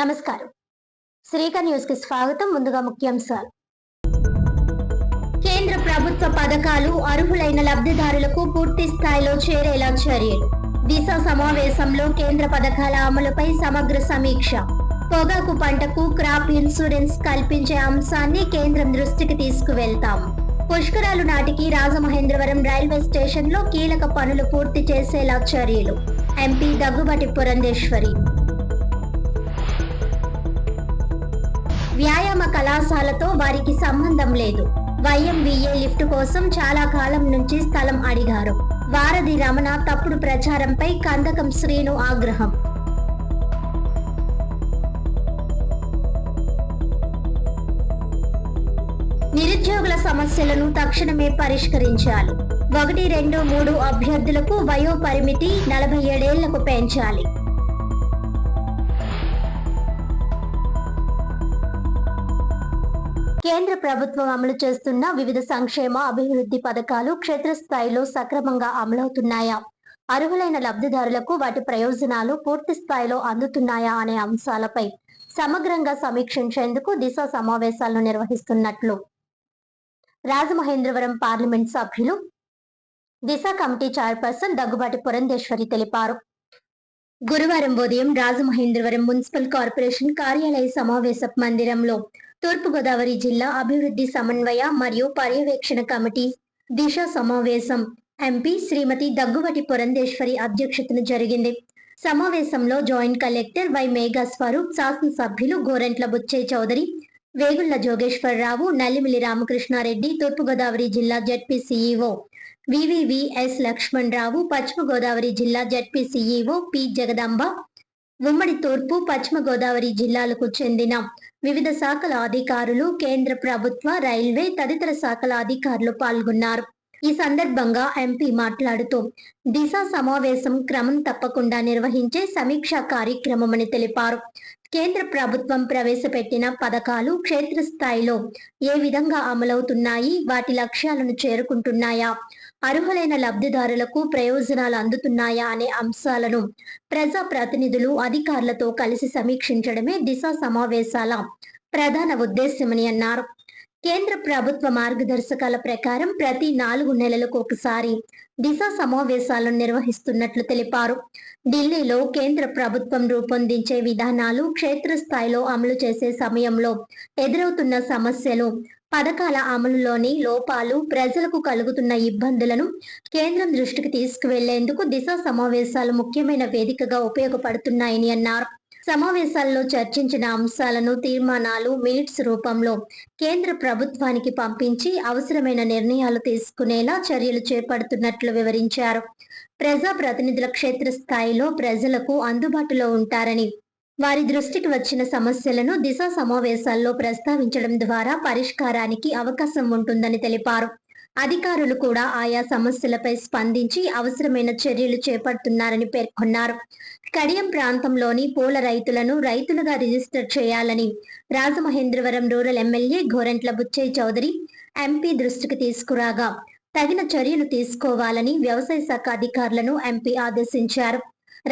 నమస్కారం. శ్రీక న్యూస్ కి స్వాగతం. ముందుగా ముఖ్యాంశాలు. కేంద్ర ప్రభుత్వ పథకాలు అర్హులైన లబ్ధిదారులకు పూర్తి స్థాయిలో చేరేలా చర్యలు. దిశ సమావేశంలో కేంద్ర పథకాల అమలుపై సమగ్ర సమీక్ష. పొగాకు పంటకు క్రాప్ ఇన్సూరెన్స్ కల్పించే అంశాన్ని కేంద్రం దృష్టికి తీసుకువెళ్తాం. పుష్కరాలు నాటికి రాజమహేంద్రవరం రైల్వే స్టేషన్ లో కీలక పనులు పూర్తి చేసేలా చర్యలు. ఎంపీ దగ్గుబాటి పురంధేశ్వరి. వ్యాయామ కళాశాలతో వారికి సంబంధం లేదు. వైఎంవిఏ లిఫ్ట్ కోసం చాలా కాలం నుంచి స్థలం అడిగారు. వారధి రమణ తప్పుడు ప్రచారంపై కందకం శ్రీను ఆగ్రహం. నిరుద్యోగుల సమస్యలను తక్షణమే పరిష్కరించాలి. 1, 2, 3 అభ్యర్థులకు వయో పరిమితి 47 ఏళ్లకు పెంచాలి. కేంద్ర ప్రభుత్వం అమలు చేస్తున్న వివిధ సంక్షేమ అభివృద్ధి పథకాలు క్షేత్రస్థాయిలో సక్రమంగా అమలవుతున్నాయా, అర్హులైన లబ్ధిదారులకు వాటి ప్రయోజనాలు పూర్తి స్థాయిలో అందుతున్నాయా అనే అంశాలపై సమగ్రంగా సమీక్షించేందుకు దిశ సమావేశాలను నిర్వహిస్తున్నట్లు రాజమహేంద్రవరం పార్లమెంట్ సభ్యులు దిశ కమిటీ చైర్పర్సన్ దగ్గుబాటి పురంధేశ్వరి తెలిపారు. గురువారం ఉదయం రాజమహేంద్రవరం మున్సిపల్ కార్పొరేషన్ కార్యాలయ సమావేశ మందిరంలో తూర్పుగోదావరి జిల్లా అభివృద్ధి సమన్వయ మరియు పర్యవేక్షణ కమిటీ దిశ సమావేశం ఎంపీ శ్రీమతి దగ్గుబాటి పురంధేశ్వరి అధ్యక్షతన జరిగింది. సమావేశంలో joint collector Y Megha Swarup, శాసనసభ్యులు గోరంట్ల బుచ్చయ్య చౌదరి, వేగుళ్ల జోగేశ్వరరావు, నల్లిమిల్లి రామకృష్ణారెడ్డి, తూర్పుగోదావరి జిల్లా జెడ్పీ సీఈఓ వివివిఎస్ లక్ష్మణ్ రావు, పశ్చిమ గోదావరి జిల్లా జెడ్పీ సీఈఓ పి జగదాంబ, ఉమ్మడి తూర్పు, పశ్చిమ గోదావరి జిల్లాలకు చెందిన వివిధ శాఖల అధికారులు, కేంద్ర ప్రభుత్వ, రైల్వే తదితర శాఖల అధికారులు పాల్గొన్నారు. ఈ సందర్భంగా ఎంపీ మాట్లాడుతూ దిశ సమావేశం క్రమం తప్పకుండా నిర్వహించే సమీక్షా కార్యక్రమమని తెలిపారు. కేంద్ర ప్రభుత్వం ప్రవేశపెట్టిన పథకాలు క్షేత్రస్థాయిలో ఏ విధంగా అమలవుతున్నాయి, వాటి లక్ష్యాలను చేరుకుంటున్నాయా, అర్హులైన లబ్ధిదారులకు ప్రయోజనాలు అందుతున్నాయా అనే అంశాలను ప్రజా ప్రతినిధులు, అధికారులతో కలిసి సమీక్షించడమే దిశ సమావేశాల ప్రధాన ఉద్దేశ్యమని అన్నారు. కేంద్ర ప్రభుత్వ మార్గదర్శకాల ప్రకారం ప్రతి 4 నెలలకు ఒకసారి దిశ సమావేశాలను నిర్వహిస్తున్నట్లు తెలిపారు. ఢిల్లీలో కేంద్ర ప్రభుత్వం రూపొందించే విధానాలు క్షేత్రస్థాయిలో అమలు చేసే సమయంలో ఎదురవుతున్న సమస్యలు, పథకాల అమలులోని లోపాలు, ప్రజలకు కలుగుతున్న ఇబ్బందులను కేంద్రం దృష్టికి తీసుకువెళ్లేందుకు దిశ సమావేశాలు ముఖ్యమైన వేదికగా ఉపయోగపడుతున్నాయని అన్నారు. సమావేశాల్లో చర్చించిన అంశాలను తీర్మానాలు, మినిట్స్ రూపంలో కేంద్ర ప్రభుత్వానికి పంపించి అవసరమైన నిర్ణయాలు తీసుకునేలా చర్యలు చేపడుతున్నట్లు వివరించారు. ప్రజా ప్రతినిధుల క్షేత్రస్థాయిలో ప్రజలకు అందుబాటులో ఉంటారని, వారి దృష్టికి వచ్చిన సమస్యలను దిశ సమావేశాల్లో ప్రస్తావించడం ద్వారా పరిష్కారానికి అవకాశం ఉంటుందని తెలిపారు. అధికారులు కూడా ఆయా సమస్యలపై స్పందించి అవసరమైన చర్యలు చేపడుతున్నారని పేర్కొన్నారు. కడియం ప్రాంతంలోని పూల రైతులను రైతులుగా రిజిస్టర్ చేయాలని Rajamahendravaram rural MLA Gorantla Butchaiah Chowdary MP దృష్టికి తీసుకురాగా తగిన చర్యలు తీసుకోవాలని వ్యవసాయ శాఖ అధికారులను ఎంపీ ఆదేశించారు.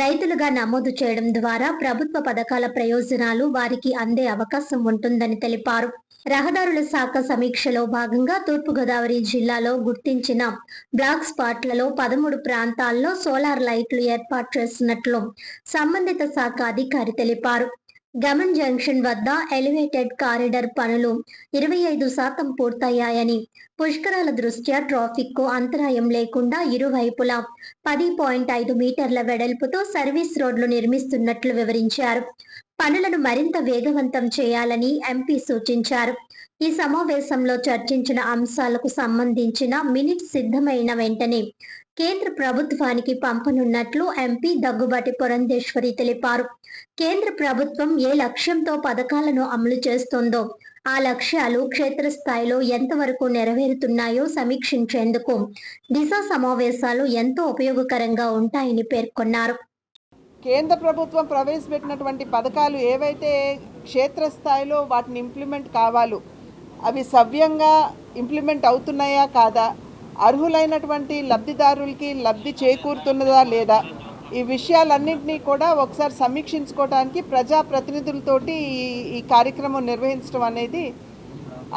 రైతులుగా నమోదు చేయడం ద్వారా ప్రభుత్వ పథకాల ప్రయోజనాలు వారికి అందే అవకాశం ఉంటుందని తెలిపారు. రహదారుల శాఖ సమీక్షలో భాగంగా తూర్పుగోదావరి జిల్లాలో గుర్తించిన బ్లాక్ స్పాట్లలో 13 ప్రాంతాల్లో సోలార్ లైట్లు ఏర్పాటు చేస్తున్నట్లు సంబంధిత శాఖ అధికారి తెలిపారు. గమన్ జంక్షన్ వద్ద ఎలివేటెడ్ కారిడార్ పనులు 25% పూర్తయ్యాయని, పుష్కరాల దృష్ట్యా ట్రాఫిక్ కు అంతరాయం లేకుండా ఇరువైపులా 10.5 మీటర్ల వెడల్పుతో సర్వీస్ రోడ్లు నిర్మిస్తున్నట్లు వివరించారు. పనులను మరింత వేగవంతం చేయాలని ఎంపీ సూచించారు. ఈ సమావేశంలో చర్చించిన అంశాలకు సంబంధించిన మినిట్స్ సిద్ధమైన వెంటనే కేంద్ర ప్రభుత్వానికి పంపనున్నట్లు ఎంపీ దగ్గుబాటి పురంధేశ్వరి తెలిపారు. కేంద్ర ప్రభుత్వం ఏ లక్ష్యంతో పథకాలను అమలు చేస్తోందో ఆ లక్ష్యాలు క్షేత్రస్థాయిలో ఎంతవరకు నెరవేరుతున్నాయో సమీక్షించేందుకు దిశ సమావేశాలు ఎంతో ఉపయోగకరంగా ఉంటాయని పేర్కొన్నారు. కేంద్ర ప్రభుత్వం ప్రవేశపెట్టినటువంటి పథకాలు ఏవైతే క్షేత్రస్థాయిలో వాటిని ఇంప్లిమెంట్ కావాలో అవి సవ్యంగా ఇంప్లిమెంట్ అవుతున్నాయా కాదా, అర్హులైనటువంటి లబ్ధిదారులకి లబ్ధి చేకూరుతున్నదా లేదా, ఈ విషయాలన్నింటినీ కూడా ఒకసారి సమీక్షించుకోవడానికి ప్రజాప్రతినిధులతోటి ఈ కార్యక్రమం నిర్వహించడం అనేది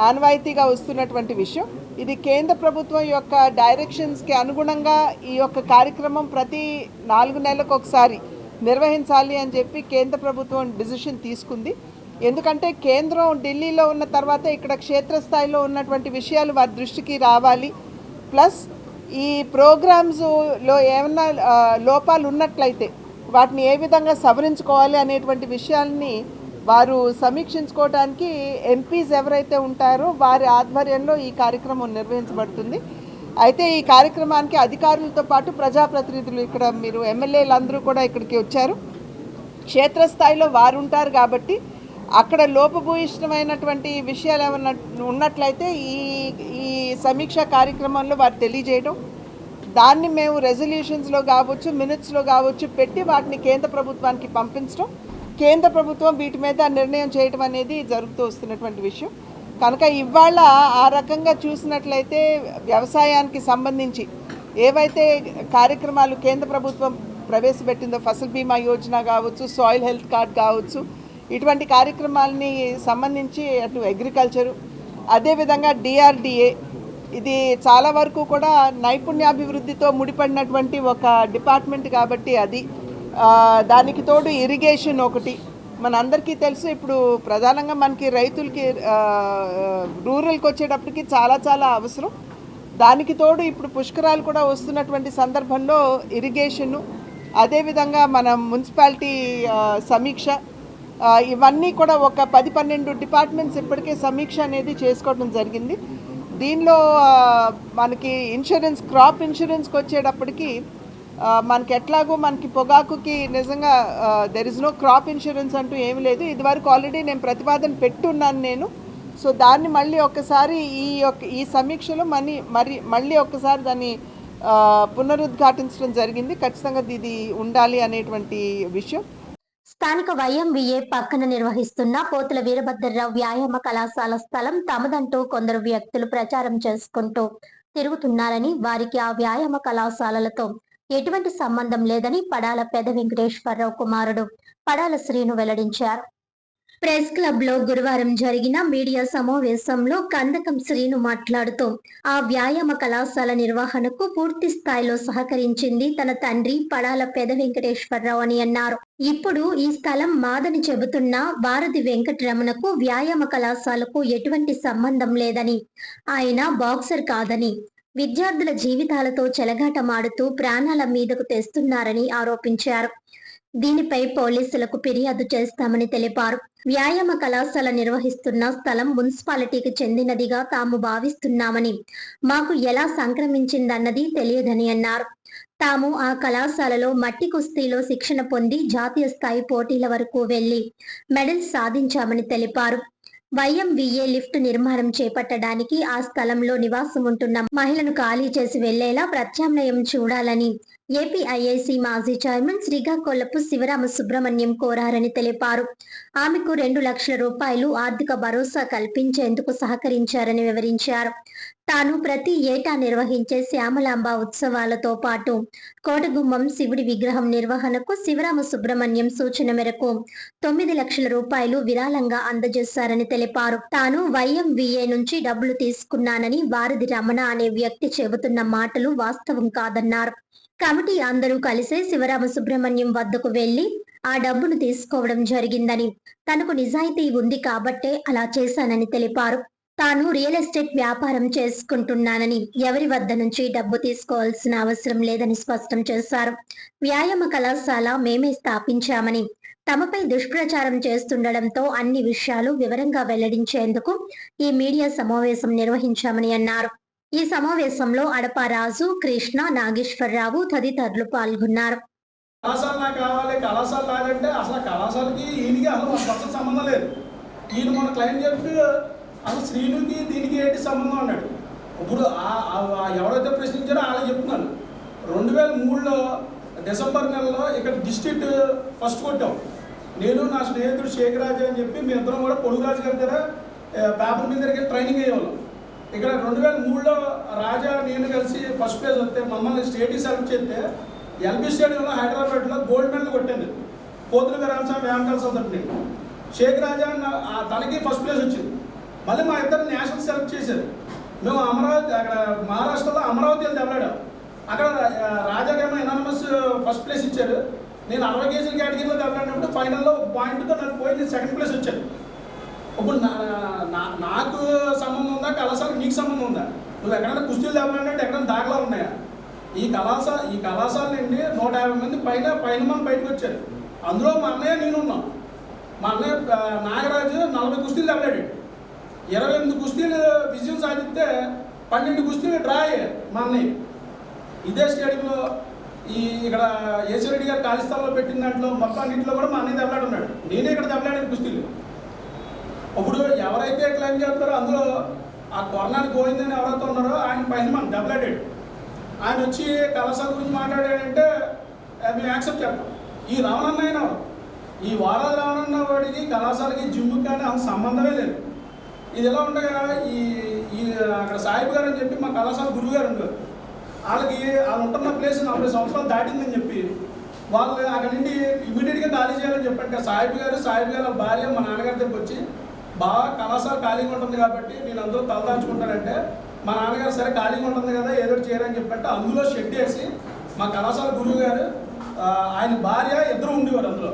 ఆనవాయితీగా వస్తున్నటువంటి విషయం. ఇది కేంద్ర ప్రభుత్వం యొక్క డైరెక్షన్స్కి అనుగుణంగా ఈ యొక్క కార్యక్రమం ప్రతి 4 నెలలకు ఒకసారి నిర్వహించాలి అని చెప్పి కేంద్ర ప్రభుత్వం డిసిషన్ తీసుకుంది. ఎందుకంటే కేంద్రం ఢిల్లీలో ఉన్న తర్వాత ఇక్కడ క్షేత్రస్థాయిలో ఉన్నటువంటి విషయాలు వారి దృష్టికి రావాలి. ప్లస్ ఈ ప్రోగ్రామ్స్లో ఏమన్నా లోపాలు ఉన్నట్లయితే వాటిని ఏ విధంగా సవరించుకోవాలి అనేటువంటి విషయాల్ని వారు సమీక్షించుకోవడానికి ఎంపీస్ ఎవరైతే ఉంటారో వారి ఆధ్వర్యంలో ఈ కార్యక్రమం నిర్వహించబడుతుంది. అయితే ఈ కార్యక్రమానికి అధికారులతో పాటు ప్రజాప్రతినిధులు, ఇక్కడ మీరు ఎమ్మెల్యేలు అందరూ కూడా ఇక్కడికి వచ్చారు. క్షేత్రస్థాయిలో వారు ఉంటారు కాబట్టి అక్కడ లోపభూయిష్టమైనటువంటి విషయాలు ఏమన్నా ఉన్నట్లయితే ఈ సమీక్ష కార్యక్రమంలో వారు తెలియజేయడం, దాన్ని మేము రెజల్యూషన్స్లో కావచ్చు, మినిట్స్లో కావచ్చు పెట్టి వాటిని కేంద్ర ప్రభుత్వానికి పంపించడం, కేంద్ర ప్రభుత్వం వీటి మీద నిర్ణయం చేయడం అనేది జరుగుతూ వస్తున్నటువంటి విషయం. కనుక ఇవాళ ఆ రకంగా చూసినట్లయితే వ్యవసాయానికి సంబంధించి ఏవైతే కార్యక్రమాలు కేంద్ర ప్రభుత్వం ప్రవేశపెట్టిందో, ఫసల్ బీమా యోజన కావచ్చు, సాయిల్ హెల్త్ కార్డ్ కావచ్చు, ఇటువంటి కార్యక్రమాలని సంబంధించి అటు అగ్రికల్చరు, అదేవిధంగా డిఆర్డిఏ, ఇది చాలా వరకు కూడా నైపుణ్యాభివృద్ధితో ముడిపడినటువంటి ఒక డిపార్ట్మెంట్ కాబట్టి అది, దానికి తోడు ఇరిగేషన్ ఒకటి. మనందరికీ తెలుసు ఇప్పుడు ప్రధానంగా మనకి రైతులకి రూరల్కి వచ్చేటప్పటికి చాలా అవసరం. దానికి తోడు ఇప్పుడు పుష్కరాలు కూడా వస్తున్నటువంటి సందర్భంలో ఇరిగేషను, అదేవిధంగా మన మున్సిపాలిటీ సమీక్ష, ఇవన్నీ కూడా ఒక 10-12 డిపార్ట్మెంట్స్ ఇప్పటికే సమీక్ష అనేది చేసుకోవడం జరిగింది. దీనిలో మనకి ఇన్సూరెన్స్, క్రాప్ ఇన్సూరెన్స్కి వచ్చేటప్పటికి మనకి ఎట్లాగో మనకి పొగాకుకి నిజంగా there is no crop insurance అంటూ ఏమీ లేదు. ఇదివరకు ఆల్రెడీ నేను ప్రతిపాదన పెట్టున్నాను నేను. సో దాన్ని మళ్ళీ ఒక్కసారి ఈ సమీక్షలో మళ్ళీ ఒక్కసారి దాన్ని పునరుద్ఘాటించడం జరిగింది. ఖచ్చితంగా ఇది ఉండాలి అనేటువంటి విషయం. స్థానిక వైఎంవిఏ పక్కన నిర్వహిస్తున్న పోతుల వీరభద్రరావు వ్యాయామ కళాశాల స్థలం తమదంటూ కొందరు వ్యక్తులు ప్రచారం చేసుకుంటూ తిరుగుతున్నారని, వారికి ఆ వ్యాయామ కళాశాలలతో ఎటువంటి సంబంధం లేదని పడాల పెద వెంకటేశ్వరరావు కుమారుడు పడాల శ్రీను వెల్లడించారు. ప్రెస్ క్లబ్ లో గురువారం జరిగిన మీడియా సమావేశంలో కందకం శ్రీను మాట్లాడుతూ, ఆ వ్యాయామ కళాశాల నిర్వహణకు పూర్తి స్థాయిలో సహకరించింది తన తండ్రి పడాల పెద వెంకటేశ్వరరావు అని అన్నారు. ఇప్పుడు ఈ స్థలం మాదని చెబుతున్న వారధి వెంకటరమణకు వ్యాయామ కళాశాలకు ఎటువంటి సంబంధం లేదని, ఆయన బాక్సర్ కాదని, విద్యార్థుల జీవితాలతో చెలగాటమాడుతూ ప్రాణాల మీదకు తెస్తున్నారని ఆరోపించారు. దీనిపై పోలీసులకు ఫిర్యాదు చేస్తామని తెలిపారు. వ్యాయామ కళాశాల నిర్వహిస్తున్న స్థలం మున్సిపాలిటీకి చెందినదిగా తాము భావిస్తున్నామని, మాకు ఎలా సంక్రమించిందన్నది తెలియదని అన్నారు. తాము ఆ కళాశాలలో మట్టి కుస్తీలో శిక్షణ పొంది జాతీయ స్థాయి పోటీల వరకు వెళ్లి మెడల్స్ సాధించామని తెలిపారు. వైఎంవిఏ లిఫ్ట్ నిర్మాణం చేపట్టడానికి ఆ స్థలంలో నివాసం ఉంటున్న మహిళను ఖాళీ చేసి వెళ్లేలా ప్రత్యామ్నాయం చూడాలని ఏపీఐఐసి మాజీ చైర్మన్ శ్రీకాకుళపు శివరామ సుబ్రహ్మణ్యం కోరారని తెలిపారు. ఆమెకు 2 లక్షల రూపాయలు ఆర్థిక భరోసా కల్పించేందుకు సహకరించారని వివరించారు. తాను ప్రతి ఏటా నిర్వహించే శ్యామలాంబ ఉత్సవాలతో పాటు కోటగుమ్మం శివుడి విగ్రహం నిర్వహణకు శివరామ సుబ్రహ్మణ్యం సూచన మేరకు 9 లక్షల రూపాయలు విరాళంగా అందజేశారని తెలిపారు. తాను వైఎంవిఏ నుంచి డబ్బులు తీసుకున్నానని వారధి రమణ అనే వ్యక్తి చెబుతున్న మాటలు వాస్తవం కాదన్నారు. కమిటీ అందరూ కలిసే శివరామ సుబ్రహ్మణ్యం వద్దకు వెళ్లి ఆ డబ్బును తీసుకోవడం జరిగిందని, తనకు నిజాయితీ ఉంది కాబట్టే అలా చేశానని తెలిపారు. తాను రియల్ ఎస్టేట్ వ్యాపారం చేసుకుంటున్నానని, ఎవరి వద్ద నుంచి డబ్బు తీసుకోవాల్సిన అవసరం లేదని స్పష్టం చేశారు. వ్యాయామ కళాశాల మేమే స్థాపించామని, తమపై దుష్ప్రచారం చేస్తుండటంతో అన్ని విషయాలు వివరంగా వెల్లడించేందుకు ఈ మీడియా సమావేశం నిర్వహించామని అన్నారు. ఈ సమావేశంలో అడపా రాజు, కృష్ణ, నాగేశ్వరరావు తదితరులు పాల్గొన్నారు. కళాశాల నాకు కావాలి, కళాశాల రాదంటే అసలు కళాశాలకి ఈయనకి అసలు సంబంధం లేదు. ఈయన మన క్లయింట్ చెప్పి అసలు శ్రీనుకి దీనికి ఏంటి సంబంధం అన్నాడు. ఇప్పుడు ఎవరైతే ప్రశ్నించారో అలా చెప్తున్నాను. 2003లో డిసెంబర్ నెలలో ఇక్కడ డిస్ట్రిక్ట్ ఫస్ట్ కొట్టాం. నేను నా స్నేహితుడు శేఖరాజు అని చెప్పి మీ ఇద్దరం కూడా పొడుగురాజు గారి దగ్గర పేపర్ మీద దగ్గర ట్రైనింగ్ అయ్యేవాళ్ళం. ఇక్కడ 2003లో రాజా నేను కలిసి ఫస్ట్ ప్లేస్ వస్తే మమ్మల్ని స్టేట్కి సెలెక్ట్ చేస్తే ఎల్బీ స్టేడియంలో హైదరాబాద్లో గోల్డ్ మెడల్ కొట్టింది. పోతుల రామస్వామి వ్యామకాల సోదరుని షేక్ రాజా తనకి ఫస్ట్ ప్లేస్ వచ్చింది. మళ్ళీ మా ఇద్దరు నేషనల్ సెలెక్ట్ చేశారు. మేము అమరావతి అక్కడ మహారాష్ట్రలో అమరావతి వెళ్ళి దెబ్బలాడాం. అక్కడ రాజాకేమో ఎనానమస్ ఫస్ట్ ప్లేస్ ఇచ్చారు. నేను 60 కేజీల కేటగిరీలో దెబ్బలాడినప్పుడు ఫైనల్లో పాయింట్తో నాకు పోయి నేను సెకండ్ ప్లేస్ వచ్చాను. ఇప్పుడు నాకు సంబంధం ఉందా కళాశాలకు నీకు సంబంధం ఉందా? నువ్వు ఎక్కడైనా కుస్తీలు దెబ్బలాడినట్టు ఎక్కడైనా దాఖలా ఉన్నాయా? ఈ కళాశాల నుండి 150 మంది పైన మనం బయటకు వచ్చారు. అందులో మా అన్నయ్య నేను ఉన్నాం. మా అన్నయ్య నాగరాజు 40 కుస్తీలు దెబ్బలాడాడు. 28 కుస్తీలు విజయం సాధిస్తే 12 కుస్తీలు డ్రా అయ్యాయి మా అన్నయ్య. ఇదే స్టేడియంలో ఇక్కడ ఏసీ గారు ఖాళీ స్థలంలో పెట్టిన దాంట్లో మొత్తం అన్నింటిలో కూడా మా అన్నయ్య దెబ్బలాడున్నాడు. నేనే ఇక్కడ దెబ్బలాడాను కుస్తీలు. అప్పుడు ఎవరైతే క్లైమ్ చేస్తారో అందులో ఆ కొరనాడు గోవిందని ఎవరైతే ఉన్నారో ఆయన పైన మనం దెబ్బలాడాడు. ఆయన వచ్చి కళాశాల గురించి మాట్లాడాడంటే మేము యాక్సెప్ట్ చేస్తాం. ఈ రావణన్న అయినా ఈ వారాది రావణన్న వాడికి కళాశాలకి జిమ్కి కానీ అసలు సంబంధమే లేదు. ఇది ఎలా ఉండగా ఈ అక్కడ సాహిబ్ గారు అని చెప్పి మా కళాశాల గురువు గారు ఉన్నారు. వాళ్ళు ఉంటున్న ప్లేస్ 40 సంవత్సరాలు దాటిందని చెప్పి వాళ్ళు అక్కడ నుండి ఇమీడియట్గా ఖాళీ చేయాలని చెప్పంటే సాహిబ్ గారు భార్య మా నాన్నగారి దగ్గరికి వచ్చి బాగా కళాశాల ఖాళీగా ఉంటుంది కాబట్టి నేను అందులో తలదాచుకుంటానంటే మా నాన్నగారు సరే ఖాళీగా ఉంటుంది కదా ఏదో చేయరని చెప్పంటే అందులో షెడ్ వేసి మా కళాశాల గురువు గారు ఆయన భార్య ఇద్దరు ఉండేవారు. అందులో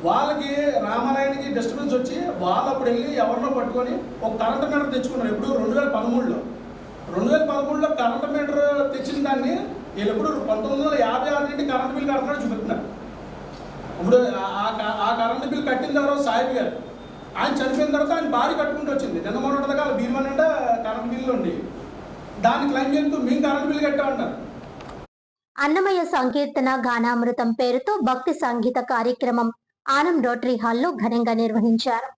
వాళ్ళకి రామారాయణకి డిస్టర్బెన్స్ వచ్చి వాళ్ళు అప్పుడు వెళ్ళి ఎవరినో పట్టుకొని ఒక కరెంట్ మీటర్ తెచ్చుకున్నారు. ఎప్పుడు 2013లో కరెంట్ మీటర్ తెచ్చిన దాన్ని వీళ్ళు ఎప్పుడు 1956 నుండి కరెంట్ బిల్ కడుతున్నాడు చూపిస్తున్నారు. ఇప్పుడు ఆ కరెంట్ బిల్ కట్టిన తర్వాత సాహిబ్ గారు ఆయన చనిపోయిన తర్వాత ఆయన భార్య కట్టుకుంటూ వచ్చింది. నిన్న మొన్నటిదాకా వాళ్ళ బీరువాన్ అంటే కరెంట్ బిల్లు ఉండి దాన్ని క్లైమ్ చేస్తూ మేము కరెంట్ బిల్ కట్టామంటారు. అన్నమయ్య సంకీర్తన గానామృతం పేరుతో భక్తి సంగీత కార్యక్రమం ఆనం రోటరీ హాల్లో ఘనంగా నిర్వహించారు.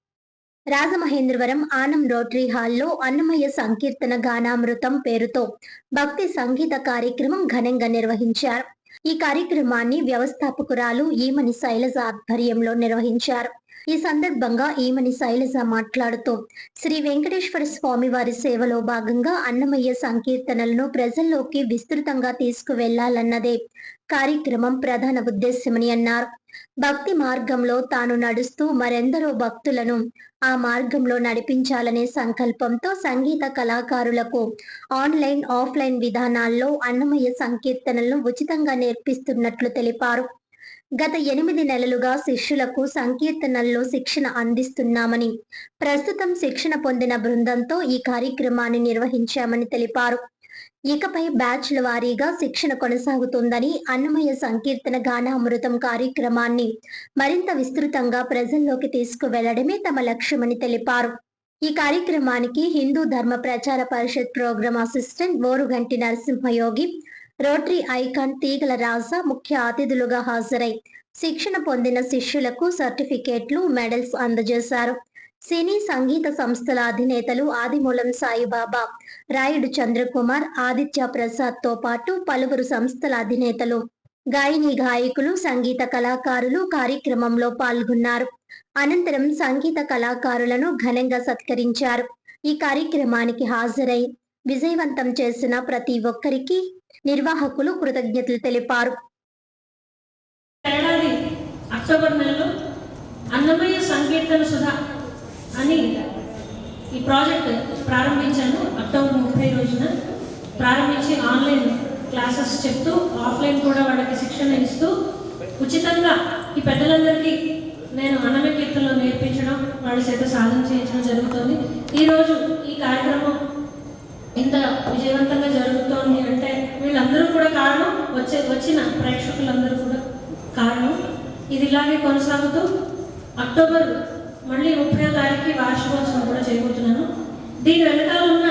రాజమహేంద్రవరం ఆనం రోటరీ హాల్లో అన్నమయ్య సంకీర్తన గానామృతం పేరుతో భక్తి సంగీత కార్యక్రమం ఘనంగా నిర్వహించారు. ఈ కార్యక్రమాన్ని వ్యవస్థాపకురాలు ఈమని శైలజ ఆధ్వర్యంలో నిర్వహించారు. ఈ సందర్భంగా ఈమని శైలజ మాట్లాడుతూ శ్రీ వెంకటేశ్వర స్వామి వారి సేవలో భాగంగా అన్నమయ్య సంకీర్తనలను ప్రజల్లోకి విస్తృతంగా తీసుకువెళ్లాలన్నదే కార్యక్రమం ప్రధాన ఉద్దేశ్యమని అన్నారు. భక్తి మార్గంలో తాను నడుస్తూ మరెందరో భక్తులను ఆ మార్గంలో నడిపించాలనే సంకల్పంతో సంగీత కళాకారులకు ఆన్లైన్ ఆఫ్లైన్ విధానాల్లో అన్నమయ్య సంకీర్తనలను ఉచితంగా నేర్పిస్తున్నట్లు తెలిపారు. గత 8 నెలలుగా శిష్యులకు సంకీర్తనల్లో శిక్షణ అందిస్తున్నామని, ప్రస్తుతం శిక్షణ పొందిన బృందంతో ఈ కార్యక్రమాన్ని నిర్వహించామని తెలిపారు. ఇకపై బ్యాచ్ల వారీగా శిక్షణ కొనసాగుతుందని, అన్నమయ్య సంకీర్తన గానామృతం కార్యక్రమాన్ని మరింత విస్తృతంగా ప్రజల్లోకి తీసుకువెళ్లడమే తమ లక్ష్యమని తెలిపారు. ఈ కార్యక్రమానికి Hindu Dharma Prachara Parishat program assistant Oruganti Narasimhayogi, rotary icon Teegala Raja ముఖ్య అతిథులుగా హాజరై శిక్షణ పొందిన శిష్యులకు సర్టిఫికేట్లు, మెడల్స్ అందజేశారు. సినీ సంగీత సంస్థల అధినేతలు ఆదిమూలం సాయిబాబా, రాయుడు చంద్రకుమార్, ఆదిత్య ప్రసాద్ తో పాటు పలువురు సంస్థల అధినేతలు, గాయని గాయకులు, సంగీత కళాకారులు కార్యక్రమంలో పాల్గొన్నారు. అనంతరం సంగీత కళాకారులను ఘనంగా సత్కరించారు. ఈ కార్యక్రమానికి హాజరై విజయవంతం చేసిన ప్రతి ఒక్కరికి నిర్వాహకులు కృతజ్ఞతలు తెలిపారు. అక్టోబర్ నెలలో అన్నమయ్య సంకీర్తన సుధా అని ఈ ప్రాజెక్ట్ ప్రారంభించాను. అక్టోబర్ 30 రోజున ప్రారంభించి ఆన్లైన్ క్లాసెస్ చెప్తూ ఆఫ్లైన్ కూడా వాళ్ళకి శిక్షణ ఇస్తూ ఉచితంగా ఈ పెద్దలందరికీ నేను అన్నమయ్య కీర్తనలో నేర్పించడం, వాళ్ళ చేత సాధన చేయించడం జరుగుతుంది. ఈరోజు ఈ కార్యక్రమం ఇంత విజయవంతంగా జరుగుతోంది అంటే వీళ్ళందరూ కూడా కారణం, వచ్చిన ప్రేక్షకులందరూ కూడా కారణం. ఇది ఇలాగే కొనసాగుతూ అక్టోబర్ మళ్ళీ 30వ తారీఖు వార్షికోత్సవం కూడా చేయబోతున్నాను. దీని వెనకాల ఉన్న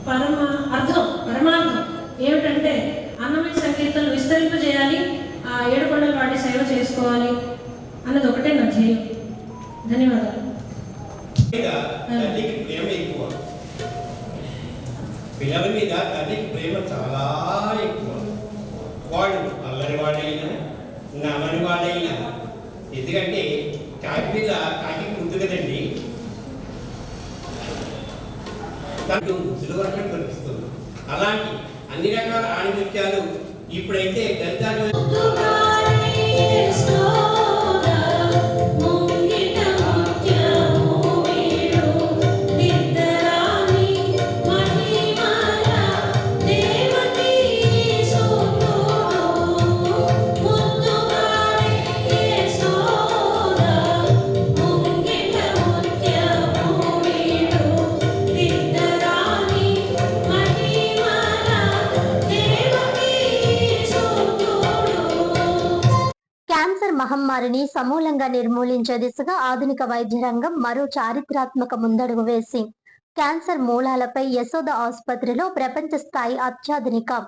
పరమార్థం ఏమిటంటే అన్నమయ్య సంకీర్తనలు విస్తరింపజేయాలి, ఆ 7 కొండల వాటి సేవ చేసుకోవాలి అన్నది ఒకటే నా ధ్యేయం. ధన్యవాదాలు. తల్లికి ప్రేమ ఎక్కువ, పిల్లల మీద తల్లికి ప్రేమ చాలా ఎక్కువ. వాడు అల్లరివాడైనా నమ్మనివాడైనా, ఎందుకంటే కాకి మీద కాకి ముద్దు కదండి, తనకు ముద్దుల వరకు కనిపిస్తుంది. అలాంటి అన్ని రకాల ఆణిముత్యాలు ఇప్పుడైతే దళితాలు క్యాన్సర్ మహమ్మారిని సమూలంగా నిర్మూలించే దిశగా ఆధునిక వైద్య రంగం మరో చారిత్రాత్మక ముందడుగు వేసి క్యాన్సర్ మూలాలపై యశోద ఆసుపత్రిలో ప్రపంచ స్థాయి అత్యాధునిక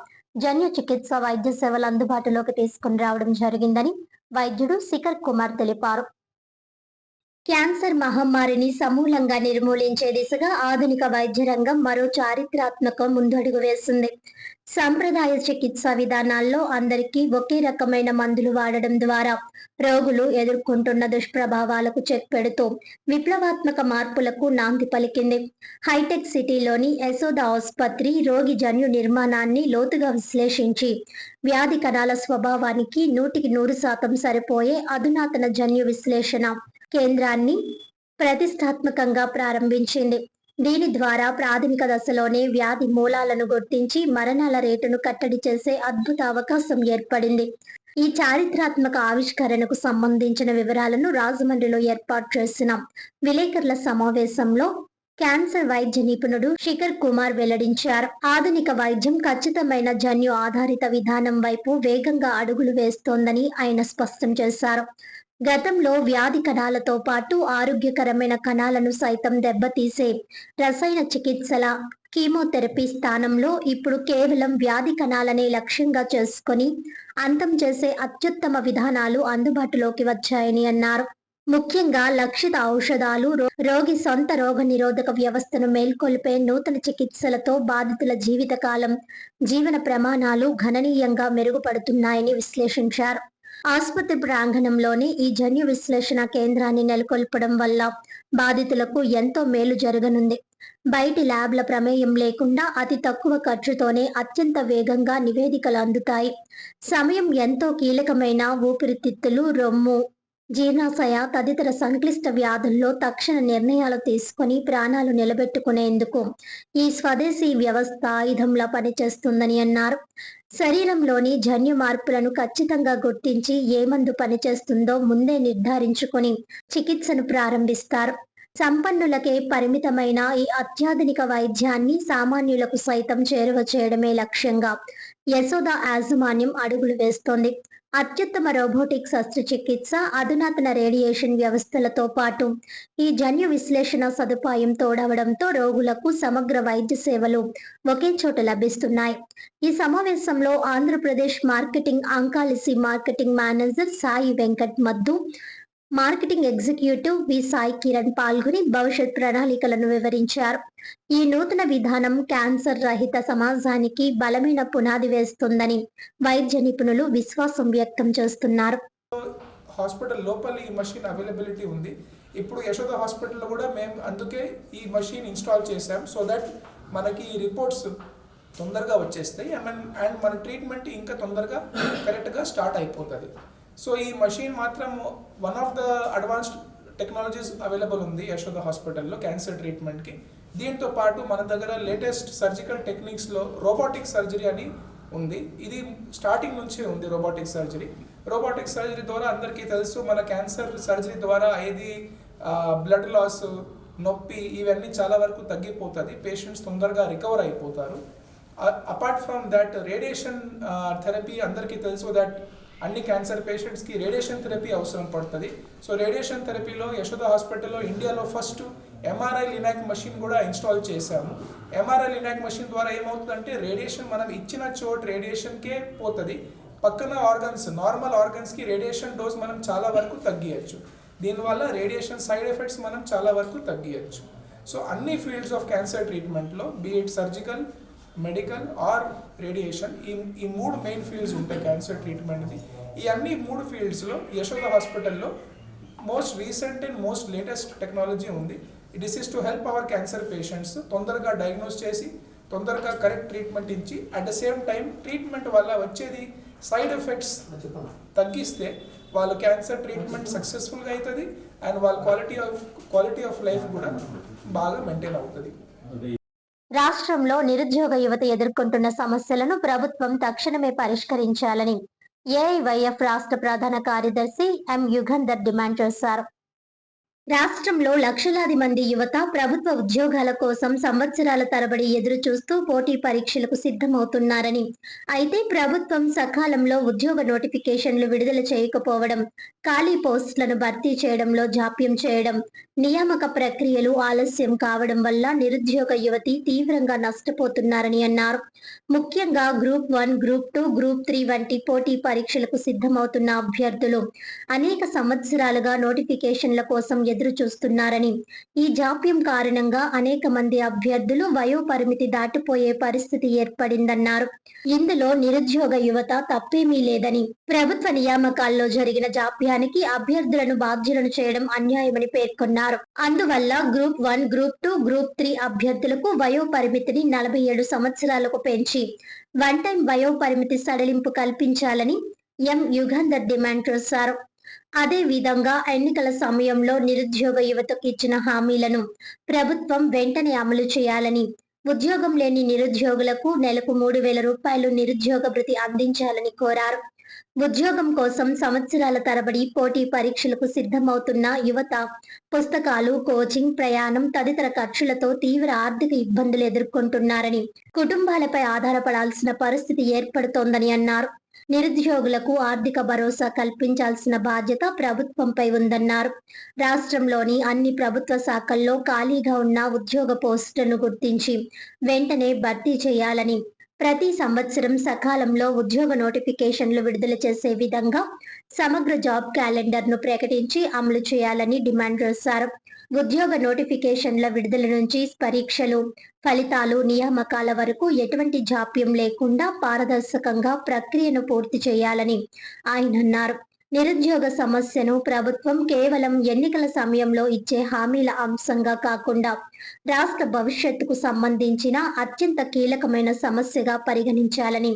జన్యు చికిత్స వైద్య సేవలు అందుబాటులోకి తీసుకుని రావడం జరిగిందని వైద్యుడు శిఖర్ కుమార్ తెలిపారు. క్యాన్సర్ మహమ్మారిని సమూలంగా నిర్మూలించే దిశగా ఆధునిక వైద్య రంగం మరో చారిత్రాత్మక ముందడుగు వేసింది. సంప్రదాయ చికిత్సా విధానాల్లో అందరికీ ఒకే రకమైన మందులు వాడడం ద్వారా రోగులు ఎదుర్కొంటున్న దుష్ప్రభావాలకు చెక్ పెడుతూ విప్లవాత్మక మార్పులకు నాంది పలికింది. హైటెక్ సిటీలోని యశోద ఆసుపత్రి రోగి జన్యు నిర్మాణాన్ని లోతుగా విశ్లేషించి వ్యాధి కణాల స్వభావానికి 100% సరిపోయే అధునాతన జన్యు విశ్లేషణ కేంద్రాన్ని ప్రతిష్టాత్మకంగా ప్రారంభించింది. దీని ద్వారా ప్రాథమిక దశలోనే వ్యాధి మూలాలను గుర్తించి మరణాల రేటును కట్టడి చేసే అద్భుత అవకాశం ఏర్పడింది. ఈ చారిత్రాత్మక ఆవిష్కరణకు సంబంధించిన వివరాలను రాజమండ్రిలో ఏర్పాటు చేసిన విలేకరుల సమావేశంలో క్యాన్సర్ వైద్య నిపుణుడు శిఖర్ కుమార్ వెల్లడించారు. ఆధునిక వైద్యం ఖచ్చితమైన జన్యు ఆధారిత విధానం వైపు వేగంగా అడుగులు వేస్తోందని ఆయన స్పష్టం చేశారు. గతంలో వ్యాధి కణాలతో పాటు ఆరోగ్యకరమైన కణాలను సైతం దెబ్బతీసే రసాయన చికిత్సల కీమోథెరపీ స్థానంలో ఇప్పుడు కేవలం వ్యాధి కణాలనే లక్ష్యంగా చేసుకొని అంతం చేసే అత్యుత్తమ విధానాలు అందుబాటులోకి వచ్చాయని అన్నారు. ముఖ్యంగా లక్షిత ఔషధాలు, రోగి సొంత రోగ నిరోధక వ్యవస్థను మేల్కొల్పే నూతన చికిత్సలతో బాధితుల జీవితకాలం, జీవన ప్రమాణాలు గణనీయంగా మెరుగుపడుతున్నాయని విశ్లేషించారు. ఆసుపత్రి ప్రాంగణంలోనే ఈ జన్యు విశ్లేషణ కేంద్రాన్ని నెలకొల్పడం వల్ల బాధితులకు ఎంతో మేలు జరగనుంది. బయటి ల్యాబ్ల ప్రమేయం లేకుండా అతి తక్కువ ఖర్చుతోనే అత్యంత వేగంగా నివేదికలు అందుతాయి. సమయం ఎంతో కీలకమైన ఊపిరితిత్తులు, రొమ్ము, జీర్ణాశయ తదితర సంక్లిష్ట వ్యాధుల్లో తక్షణ నిర్ణయాలు తీసుకుని ప్రాణాలు నిలబెట్టుకునేందుకు ఈ స్వదేశీ వ్యవస్థ ఆయుధంలా పనిచేస్తుందని అన్నారు. శరీరంలోని జన్యు మార్పులను ఖచ్చితంగా గుర్తించి ఏ మందు పనిచేస్తుందో ముందే నిర్ధారించుకుని చికిత్సను ప్రారంభిస్తారు. సంపన్నులకే పరిమితమైన ఈ అత్యాధునిక వైద్యాన్ని సామాన్యులకు సైతం చేరువ చేయడమే లక్ష్యంగా యశోద యాజమాన్యం అడుగులు వేస్తోంది. అత్యుత్తమ రోబోటిక్ శస్త్రచికిత్స, అధునాతన రేడియేషన్ వ్యవస్థలతో పాటు ఈ జన్యు విశ్లేషణ సదుపాయం తోడవడంతో రోగులకు సమగ్ర వైద్య సేవలు ఒకే చోట లభిస్తున్నాయి. ఈ సమావేశంలో Andhra Pradesh marketing oncology marketing manager Sai Venkat Maddu, marketing executive V Sai Kiran పాల్గొని భవిష్యత్ ప్రణాళికలను వివరించారు. ఈ నూతన విధానం క్యాన్సర్ రహిత సమాజానికి బలమైన పునాది వేస్తుందని వైద్య నిపుణులు విశ్వాసం వ్యక్తం చేస్తున్నారు. హాస్పిటల్ లోపల ఈ మషిన్ అవైలబిలిటీ ఉంది. ఇప్పుడు యశోద హాస్పిటల్లో కూడా మేము అందుకే ఈ మషిన్ ఇన్స్టాల్ చేసాం. సో దట్ మనకి ఈ రిపోర్ట్స్ తొందరగా వచ్చేస్తాయి అండ్ మన ట్రీట్మెంట్ ఇంకా తొందరగా కరెక్ట్గా స్టార్ట్ అయిపోతుంది. సో ఈ మషిన్ మాత్రం one of the advanced technologies available ఉంది యశోద హాస్పిటల్లో క్యాన్సర్ ట్రీట్మెంట్కి. దీంతో పాటు మన దగ్గర లేటెస్ట్ సర్జికల్ టెక్నిక్స్లో రోబోటిక్ సర్జరీ అని ఉంది. ఇది స్టార్టింగ్ నుంచే ఉంది రోబోటిక్ సర్జరీ. రోబోటిక్ సర్జరీ ద్వారా అందరికీ తెలుసు, మన క్యాన్సర్ సర్జరీ ద్వారా ఏది బ్లడ్ లాస్, నొప్పి ఇవన్నీ చాలా వరకు తగ్గిపోతుంది. పేషెంట్స్ తొందరగా రికవర్ అయిపోతారు. Apart from that radiation therapy అందరికీ తెలుసు దట్ అన్ని క్యాన్సర్ పేషెంట్స్కి రేడియేషన్ థెరపీ అవసరం పడుతుంది. సో రేడియేషన్ థెరపీలో యశోద హాస్పిటల్లో ఇండియాలో ఫస్ట్ ఎంఆర్ఐ లినాక్ మషిన్ కూడా ఇన్స్టాల్ చేశాము. ఎంఆర్ఐ లినాక్ మషిన్ ద్వారా ఏమవుతుందంటే రేడియేషన్ మనం ఇచ్చిన చోటు రేడియేషన్కే పోతుంది. పక్కన ఆర్గన్స్, నార్మల్ ఆర్గన్స్కి రేడియేషన్ డోస్ మనం చాలా వరకు తగ్గియచ్చు. దీనివల్ల రేడియేషన్ సైడ్ ఎఫెక్ట్స్ మనం చాలా వరకు తగ్గియచ్చు. సో అన్ని ఫీల్డ్స్ ఆఫ్ క్యాన్సర్ ట్రీట్మెంట్లో be it surgical, medical or radiation, ఈ మూడు మెయిన్ ఫీల్డ్స్ ఉంటాయి క్యాన్సర్ ట్రీట్మెంట్ది. ఈ అన్ని మూడు ఫీల్డ్స్లో యశోద హాస్పిటల్లో most recent and most latest technology ఉంది. This is to help our cancer patients తొందరగా డయాగ్నోస్ చేసి తొందరగా కరెక్ట్ ట్రీట్మెంట్ ఇచ్చి at the same time treatment వల్ల వచ్చేది సైడ్ ఎఫెక్ట్స్ తగ్గిస్తే వాళ్ళ క్యాన్సర్ ట్రీట్మెంట్ సక్సెస్ఫుల్గా అవుతుంది అండ్ వాళ్ళ క్వాలిటీ ఆఫ్ లైఫ్ కూడా బాగా మెయింటైన్ అవుతుంది. రాష్ట్రంలో నిరుద్యోగ యువత ఎదుర్కొంటున్న సమస్యలను ప్రభుత్వం తక్షణమే పరిష్కరించాలని ఏఐవైఎఫ్ రాష్ట్ర ప్రధాన కార్యదర్శి ఎం యుగంధర్ డిమాండ్ చేశారు. రాష్ట్రంలో లక్షలాది మంది యువత ప్రభుత్వ ఉద్యోగాల కోసం సంవత్సరాల తరబడి ఎదురు చూస్తూ పోటీ పరీక్షలకు సిద్ధమవుతున్నారని, అయితే ప్రభుత్వం సకాలంలో ఉద్యోగ నోటిఫికేషన్లు విడుదల చేయకపోవడం, ఖాళీ పోస్టులను భర్తీ చేయడంలో జాప్యం చేయడం, నియామక ప్రక్రియలు ఆలస్యం కావడం వల్ల నిరుద్యోగ యువతి తీవ్రంగా నష్టపోతున్నారని అన్నారు. ముఖ్యంగా గ్రూప్ 1, గ్రూప్ 2, గ్రూప్ 3 వంటి పోటీ పరీక్షలకు సిద్ధమవుతున్న అభ్యర్థులు అనేక సంవత్సరాలుగా నోటిఫికేషన్ల కోసం ఎదురు చూస్తున్నారని, ఈ జాప్యం కారణంగా అనేక మంది అభ్యర్థులు వయో పరిమితి దాటిపోయే పరిస్థితి ఏర్పడిందన్నారు. ఇందులో నిరుద్యోగ యువత తప్పేమీ లేదని, ప్రభుత్వ నియామకాల్లో జరిగిన జాప్యానికి అభ్యర్థులను బాధ్యులను చేయడం అన్యాయమని పేర్కొన్నారు. అందువల్ల గ్రూప్ 1, గ్రూప్ 2, గ్రూప్ 3 అభ్యర్థులకు వయో పరిమితిని 47 సంవత్సరాలకు పెంచి వన్ టైం వయో పరిమితి సడలింపు కల్పించాలని ఎం యుగంధర్ డిమాండ్ చేశారు. అదే విధంగా ఎన్నికల సమయంలో నిరుద్యోగ యువతకు ఇచ్చిన హామీలను ప్రభుత్వం వెంటనే అమలు చేయాలని, ఉద్యోగం లేని నిరుద్యోగులకు నెలకు 3,000 రూపాయలు నిరుద్యోగ భృతి అందించాలని కోరారు. ఉద్యోగం కోసం సంవత్సరాల తరబడి పోటీ పరీక్షలకు సిద్ధమవుతున్న యువత పుస్తకాలు, కోచింగ్, ప్రయాణం తదితర ఖర్చులతో తీవ్ర ఆర్థిక ఇబ్బందులు ఎదుర్కొంటున్నారని, కుటుంబాలపై ఆధారపడాల్సిన పరిస్థితి ఏర్పడుతోందని అన్నారు. నిరుద్యోగులకు ఆర్థిక భరోసా కల్పించాల్సిన బాధ్యత ప్రభుత్వంపై ఉందన్నారు. రాష్ట్రంలోని అన్ని ప్రభుత్వ శాఖల్లో ఖాళీగా ఉన్న ఉద్యోగ పోస్టులను గుర్తించి వెంటనే భర్తీ చేయాలని, ప్రతి సంవత్సరం సకాలంలో ఉద్యోగ నోటిఫికేషన్లు విడుదల చేసే విధంగా సమగ్ర జాబ్ క్యాలెండర్ ను ప్రకటించి అమలు చేయాలని డిమాండ్ చేశారు. ఉద్యోగ నోటిఫికేషన్ల విడుదల నుంచి పరీక్షలు, ఫలితాలు, నియామకాల వరకు ఎటువంటి జాప్యం లేకుండా పారదర్శకంగా ప్రక్రియను పూర్తి చేయాలని ఆయన అన్నారు. నిరుద్యోగ సమస్యను ప్రభుత్వం కేవలం ఎన్నికల సమయంలో ఇచ్చే హామీల అంశంగా కాకుండా రాష్ట్ర భవిష్యత్తుకు సంబంధించిన అత్యంత కీలకమైన సమస్యగా పరిగణించాలని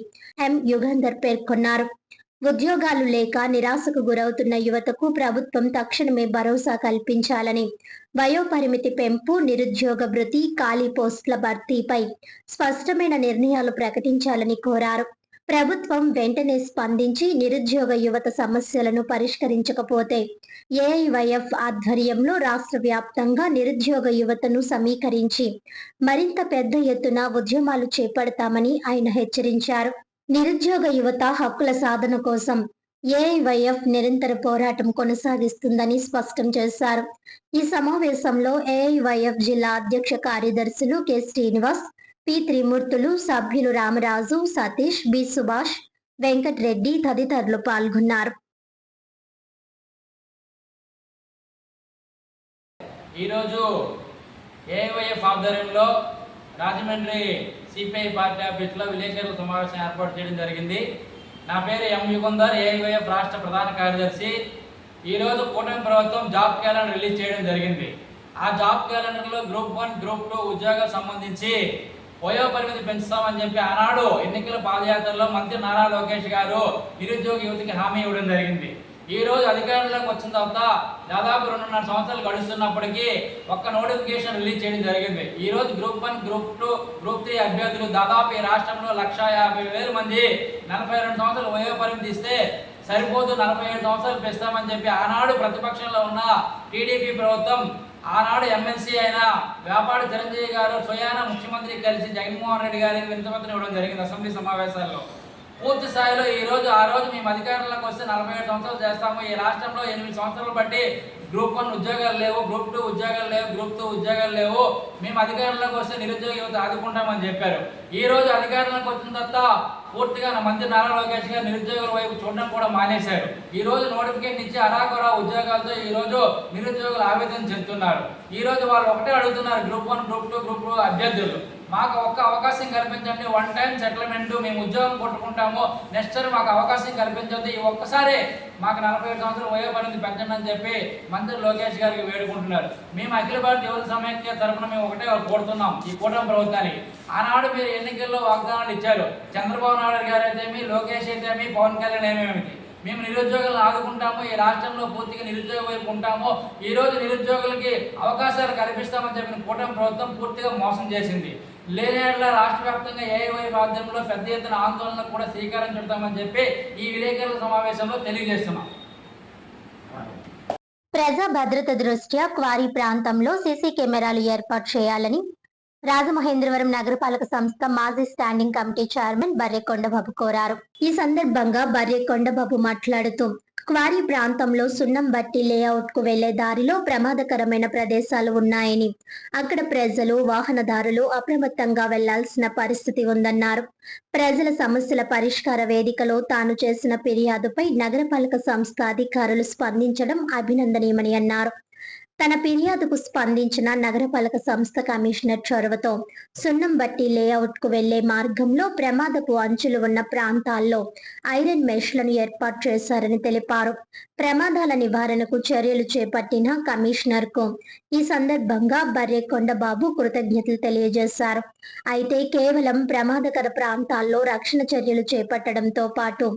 ఎం యుగంధర్ పేర్కొన్నారు. ఉద్యోగాలు లేక నిరాశకు గురవుతున్న యువతకు ప్రభుత్వం తక్షణమే భరోసా కల్పించాలని, వయోపరిమితి పెంపు, నిరుద్యోగ భృతి, ఖాళీ పోస్టుల భర్తీపై స్పష్టమైన నిర్ణయాలు ప్రకటించాలని కోరారు. ప్రభుత్వం వెంటనే స్పందించి నిరుద్యోగ యువత సమస్యలను పరిష్కరించకపోతే ఏఐవైఎఫ్ ఆధ్వర్యంలో రాష్ట్ర వ్యాప్తంగా నిరుద్యోగ యువతను సమీకరించి మరింత పెద్ద ఎత్తున ఉద్యమాలు చేపడతామని ఆయన హెచ్చరించారు. నిరుద్యోగ యువత హక్కుల సాధన కోసం ఏఐవైఎఫ్ నిరంతర పోరాటం కొనసాగిస్తుందని స్పష్టం చేశారు. ఈ సమావేశంలో ఏఐవైఎఫ్ జిల్లా అధ్యక్ష కార్యదర్శులు కె శ్రీనివాస్, పి త్రిమూర్తులు, సభ్యులు రామరాజు, సతీష్, బి సుభాష్, వెంకటరెడ్డి తదితరులు పాల్గొన్నారు. ఈరోజు ఏఐవైఎఫ్ ఆధ్వర్యంలో రాజమండ్రి సిపిఐ పార్టీ ఆఫీసులో విలేకరుల సమావేశం ఏర్పాటు చేయడం జరిగింది. నా పేరు ఎం యుగంధర్, ఏఐవైఎఫ్ రాష్ట్ర ప్రధాన కార్యదర్శి. ఈరోజు కూటమి ప్రభుత్వం జాబ్ క్యాలెండర్ రిలీజ్ చేయడం జరిగింది. ఆ జాబ్ క్యాలెండర్లో గ్రూప్ 1, గ్రూప్ 2 ఉద్యోగాలకు సంబంధించి వయో పరిమితి పెంచుతామని చెప్పి ఆనాడు ఎన్నికల పాదయాత్రలో మంత్రి నారా లోకేష్ గారు నిరుద్యోగ యువతికి హామీ ఇవ్వడం జరిగింది. ఈ రోజు అధికారంలోకి వచ్చిన తర్వాత దాదాపు 2.5 సంవత్సరాలు గడుస్తున్నప్పటికీ ఒక్క నోటిఫికేషన్ రిలీజ్ చేయడం జరిగింది. ఈ రోజు గ్రూప్ 1, గ్రూప్ 2, గ్రూప్ 3 అభ్యర్థులు దాదాపు ఈ రాష్ట్రంలో 150,000 మంది 42 సంవత్సరాలు వయో పరిమితి ఇస్తే సరిపోతూ 47 సంవత్సరాలు పెంచుతామని చెప్పి ఆనాడు ప్రతిపక్షంలో ఉన్న టీడీపీ ప్రభుత్వం, ఆనాడు ఎమ్మెల్సీ అయిన వ్యాపారి చిరంజీవి గారు స్వయాన ముఖ్యమంత్రి కలిసి జగన్మోహన్ రెడ్డి గారికి వినతిపత్రం ఇవ్వడం జరిగింది అసెంబ్లీ సమావేశాల్లో. పూర్తి స్థాయిలో ఆ రోజు మేము అధికారంలోకి వస్తే 47 సంవత్సరాలు చేస్తాము. ఈ రాష్ట్రంలో 8 సంవత్సరాలు బట్టి గ్రూప్ 1 ఉద్యోగాలు లేవు, గ్రూప్ 2 ఉద్యోగాలు లేవు, గ్రూప్ 2 ఉద్యోగాలు లేవు, మేము అధికారంలోకి వస్తే నిరుద్యోగ యువత ఆదుకుంటామని చెప్పారు. ఈ రోజు అధికారంలోకి వచ్చిన తర్వాత పూర్తిగా మంత్రి నారా లోకేష్ గారు నిరుద్యోగుల వైపు చూడడం కూడా మానేశారు. ఈ రోజు నోటిఫికేషన్ ఇచ్చి అరాకొరా ఉద్యోగాలతో ఈ రోజు నిరుద్యోగులు ఆవేదన చెందుతున్నారు. ఈ రోజు వాళ్ళు ఒకటే అడుగుతున్నారు, గ్రూప్ 1, గ్రూప్ 2, గ్రూప్ 2 అభ్యర్థులు, మాకు ఒక్క అవకాశం కల్పించండి, 1 టైం సెటిల్మెంట్, మేము ఉద్యోగం కొట్టుకుంటాము, నెక్స్ట్ ఇయర్ మాకు అవకాశం కల్పించండి, ఈ ఒక్కసారి మాకు 47 సంవత్సరాలు వయోపరిమితి పెంచండి అని చెప్పి మంత్రి లోకేష్ గారికి వేడుకుంటున్నారు. మేము అఖిల భారత యువత సమైక్య తరఫున మేము ఒకటే కోరుతున్నాం ఈ కూటమి ప్రభుత్వానికి. ఆనాడు మీరు ఎన్నికల్లో వాగ్దానాలు ఇచ్చారు, చంద్రబాబు నాయుడు గారు అయితేమి, లోకేష్ అయితేమి, పవన్ కళ్యాణ్ ఏమేమిటి, మేము నిరుద్యోగులను ఆదుకుంటాము, ఈ రాష్ట్రంలో పూర్తిగా నిరుద్యోగ వైపు ఉంటాము, ఈ రోజు నిరుద్యోగులకి అవకాశాలు కల్పిస్తామని చెప్పిన కూటమి ప్రభుత్వం పూర్తిగా మోసం చేసింది. లేనేట్ల రాష్ట్ర వ్యాప్తంగా ఏఐవై మాధ్యమంలో పెద్ద ఎత్తున ఆందోళనకు కూడా శ్రీకారం చుడతామని చెప్పి ఈ విలేకరుల సమావేశంలో తెలియజేస్తున్నాం. ప్రజా భద్రత దృష్ట్యా క్వారీ ప్రాంతంలో సీసీ కెమెరాలు ఏర్పాటు చేయాలని రాజమహేంద్రవరం నగరపాలక సంస్థ మాజీ స్టాండింగ్ కమిటీ చైర్మన్ బర్రె కొండబాబు కోరారు. ఈ సందర్భంగా బర్రె కొండబాబు మాట్లాడుతూ క్వారీ ప్రాంతంలో సున్నం బట్టి లేఅవుట్ కు వెళ్లే దారిలో ప్రమాదకరమైన ప్రదేశాలు ఉన్నాయని, అక్కడ ప్రజలు, వాహనదారులు అప్రమత్తంగా వెళ్లాల్సిన పరిస్థితి ఉందన్నారు. ప్రజల సమస్యల పరిష్కార వేదికలో తాను చేసిన ఫిర్యాదుపై నగరపాలక సంస్థ అధికారులు స్పందించడం అభినందనీయమని అన్నారు. తన ఫిర్యాదుకు స్పందించిన నగరపాలక సంస్థ కమిషనర్ చొరవతో సున్నం బట్టి లేఅవుట్ కు వెళ్లే మార్గంలో ప్రమాదపు అంచులు ఉన్న ప్రాంతాల్లో ఐరన్ మెష్లను ఏర్పాటు చేశారని తెలిపారు. ప్రమాదాల నివారణకు చర్యలు చేపట్టిన కమిషనర్ కు ఈ సందర్భంగా బర్రె కొండబాబు కృతజ్ఞతలు తెలియజేశారు. అయితే కేవలం ప్రమాదకర ప్రాంతాల్లో రక్షణ చర్యలు చేపట్టడంతో పాటు